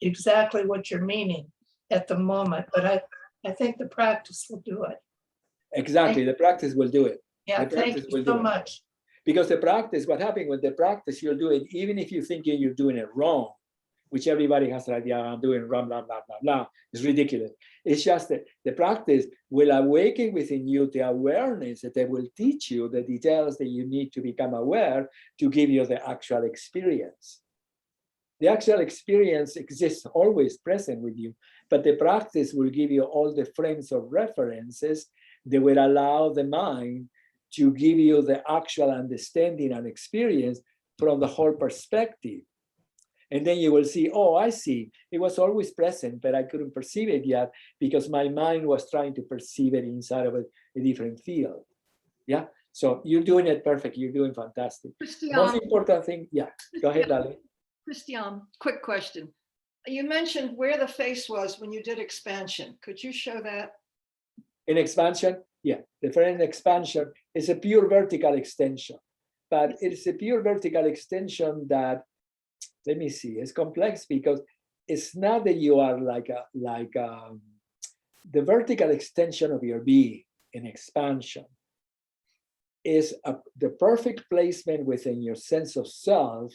exactly what you're meaning at the moment. But I think the practice will do it. Exactly, the practice will do it. Yeah, The thank practice you will so do it. much. Because the practice, what happens with the practice, you'll do it, even if you're thinking you're doing it wrong, which everybody has the idea, I'm doing wrong, blah, blah, blah, blah. It's ridiculous. It's just that the practice will awaken within you the awareness that they will teach you the details that you need to become aware to give you the actual experience. The actual experience exists always present with you, but the practice will give you all the frames of references that will allow the mind to give you the actual understanding and experience from the whole perspective. And then you will see, oh, I see, it was always present, but I couldn't perceive it yet because my mind was trying to perceive it inside of a different field. Yeah, so you're doing it perfect, you're doing fantastic. The most important thing, yeah, go ahead, Lali. Christian, quick question. You mentioned where the face was when you did expansion. Could you show that? In expansion, yeah, the friend expansion is a pure vertical extension, but it's a pure vertical extension that, let me see, it's complex because it's not that you are the vertical extension of your being in expansion is the perfect placement within your sense of self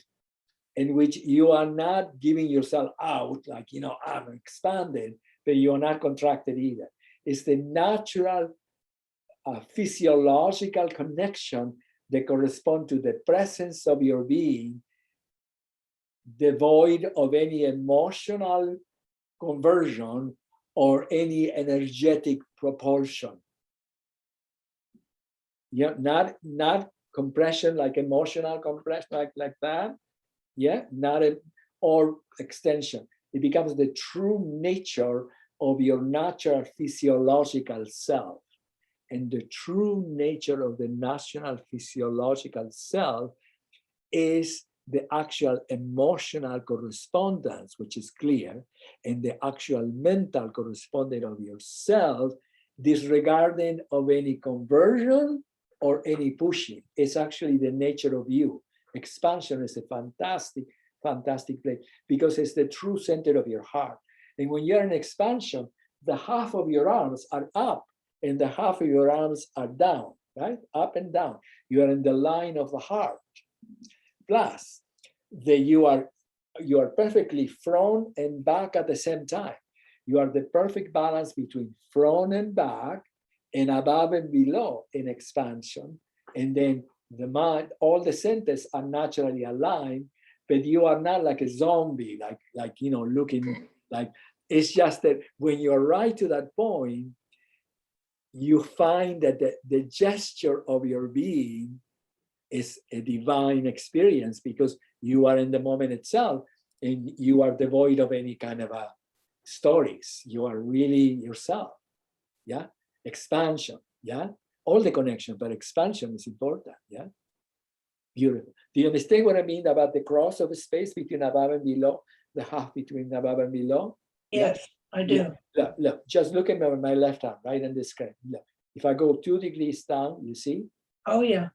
in which you are not giving yourself out like, you know, I'm expanded, but you're not contracted either. It's the natural physiological connection that corresponds to the presence of your being, devoid of any emotional conversion or any energetic propulsion. Yeah, not compression, like emotional compression, like that. Yeah, not or extension. It becomes the true nature of your natural physiological self. And the true nature of the natural physiological self is the actual emotional correspondence, which is clear, and the actual mental correspondence of yourself, disregarding of any conversion or any pushing. It's actually the nature of you. Expansion is a fantastic, fantastic place because it's the true center of your heart. And when you're in expansion, the half of your arms are up and the half of your arms are down, right? Up and down. You are in the line of the heart. Plus, you are perfectly front and back at the same time. You are the perfect balance between front and back and above and below in expansion. And then the mind, all the centers are naturally aligned, but you are not like a zombie, like you know, looking like, it's just that when you arrive to that point, you find that the gesture of your being is a divine experience because you are in the moment itself and you are devoid of any kind of stories. You are really yourself. Yeah, expansion. Yeah, all the connection, but expansion is important. Yeah, beautiful. Do you understand what I mean about the cross of space between above and below, the half between above and below? Yes, I do. Yeah. Look, just look at my left hand, right on the screen. Look, if I go 2 degrees down, you see? Oh, yeah.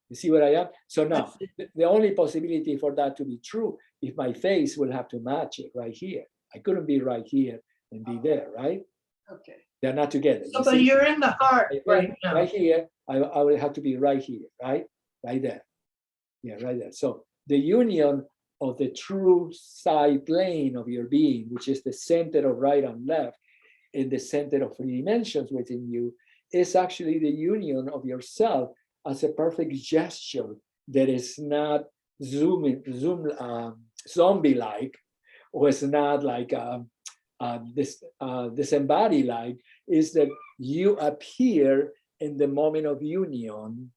You see where I am? So now, the only possibility for that to be true, if my face will have to match it right here. I couldn't be right here and be there, right? Okay. They're not together. So, but you're in the heart right now. Right here, I will have to be right here, right? Right there. Yeah, right there. So the union of the true side plane of your being, which is the center of right and left, and the center of 3 dimensions within you, is actually the union of yourself as a perfect gesture that is not zombie-like, or it's not like disembodied-like, is that you appear in the moment of union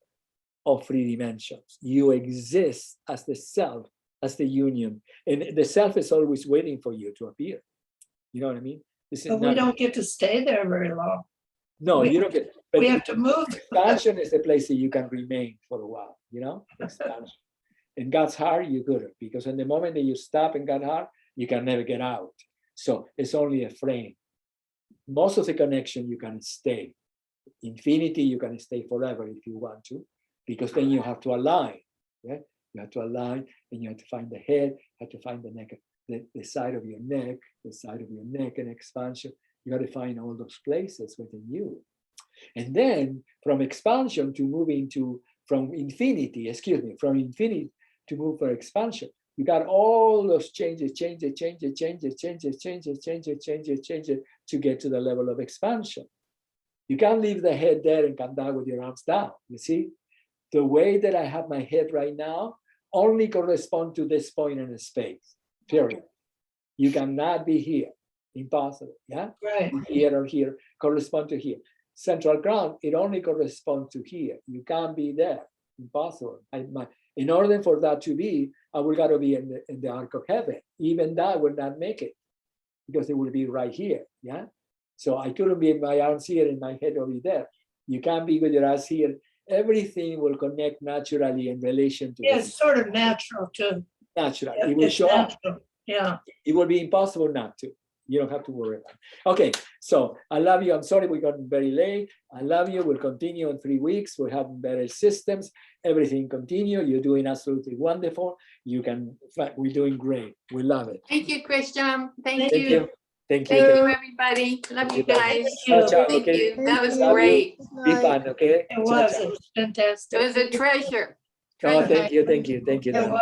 of 3 dimensions. You exist as the self, as the union. And the self is always waiting for you to appear. You know what I mean? But we don't get to stay there very long. No, you don't get. But we have to move. Expansion is the place that you can remain for a while, you know? Expansion. In God's heart, you couldn't, because in the moment that you stop in God's heart, you can never get out. So it's only a frame. Most of the connection, you can stay. Infinity, you can stay forever if you want to, because then you have to align. Yeah, you have to align, and you have to find the head, you have to find the neck, the side of your neck, the side of your neck, and expansion. You got to find all those places within you. And then from expansion to move into, from infinity to move for expansion. You got all those changes to get to the level of expansion. You can't leave the head there and come down with your arms down. You see, the way that I have my head right now only correspond to this point in space, period. You cannot be here, impossible, yeah? Right. Here or here, correspond to here. Central ground, it only corresponds to here. You can't be there, impossible. In order for that to be, I will got to be in the arc of heaven. Even that will not make it, because it will be right here, yeah? So I couldn't be in my arms here and my head over there. You can't be with your eyes here. Everything will connect naturally in relation to Yeah, it's sort of natural too. natural. It will It's show up. natural. Yeah. It will be impossible not to. You don't have to worry about it. Okay, so I love you. I'm sorry we got very late. I love you. We'll continue in 3 weeks. We'll have better systems. Everything continue. You're doing absolutely wonderful. We're doing great. We love it. Thank you, Christian. Thank Thank you. you. Thank Thank you. you, everybody. Love you guys. Ciao, ciao, Thank okay? you. That was Love you. great. Be fun, okay? It Ciao, was, ciao. it was fantastic. It was a treasure. Oh, thank you. It was.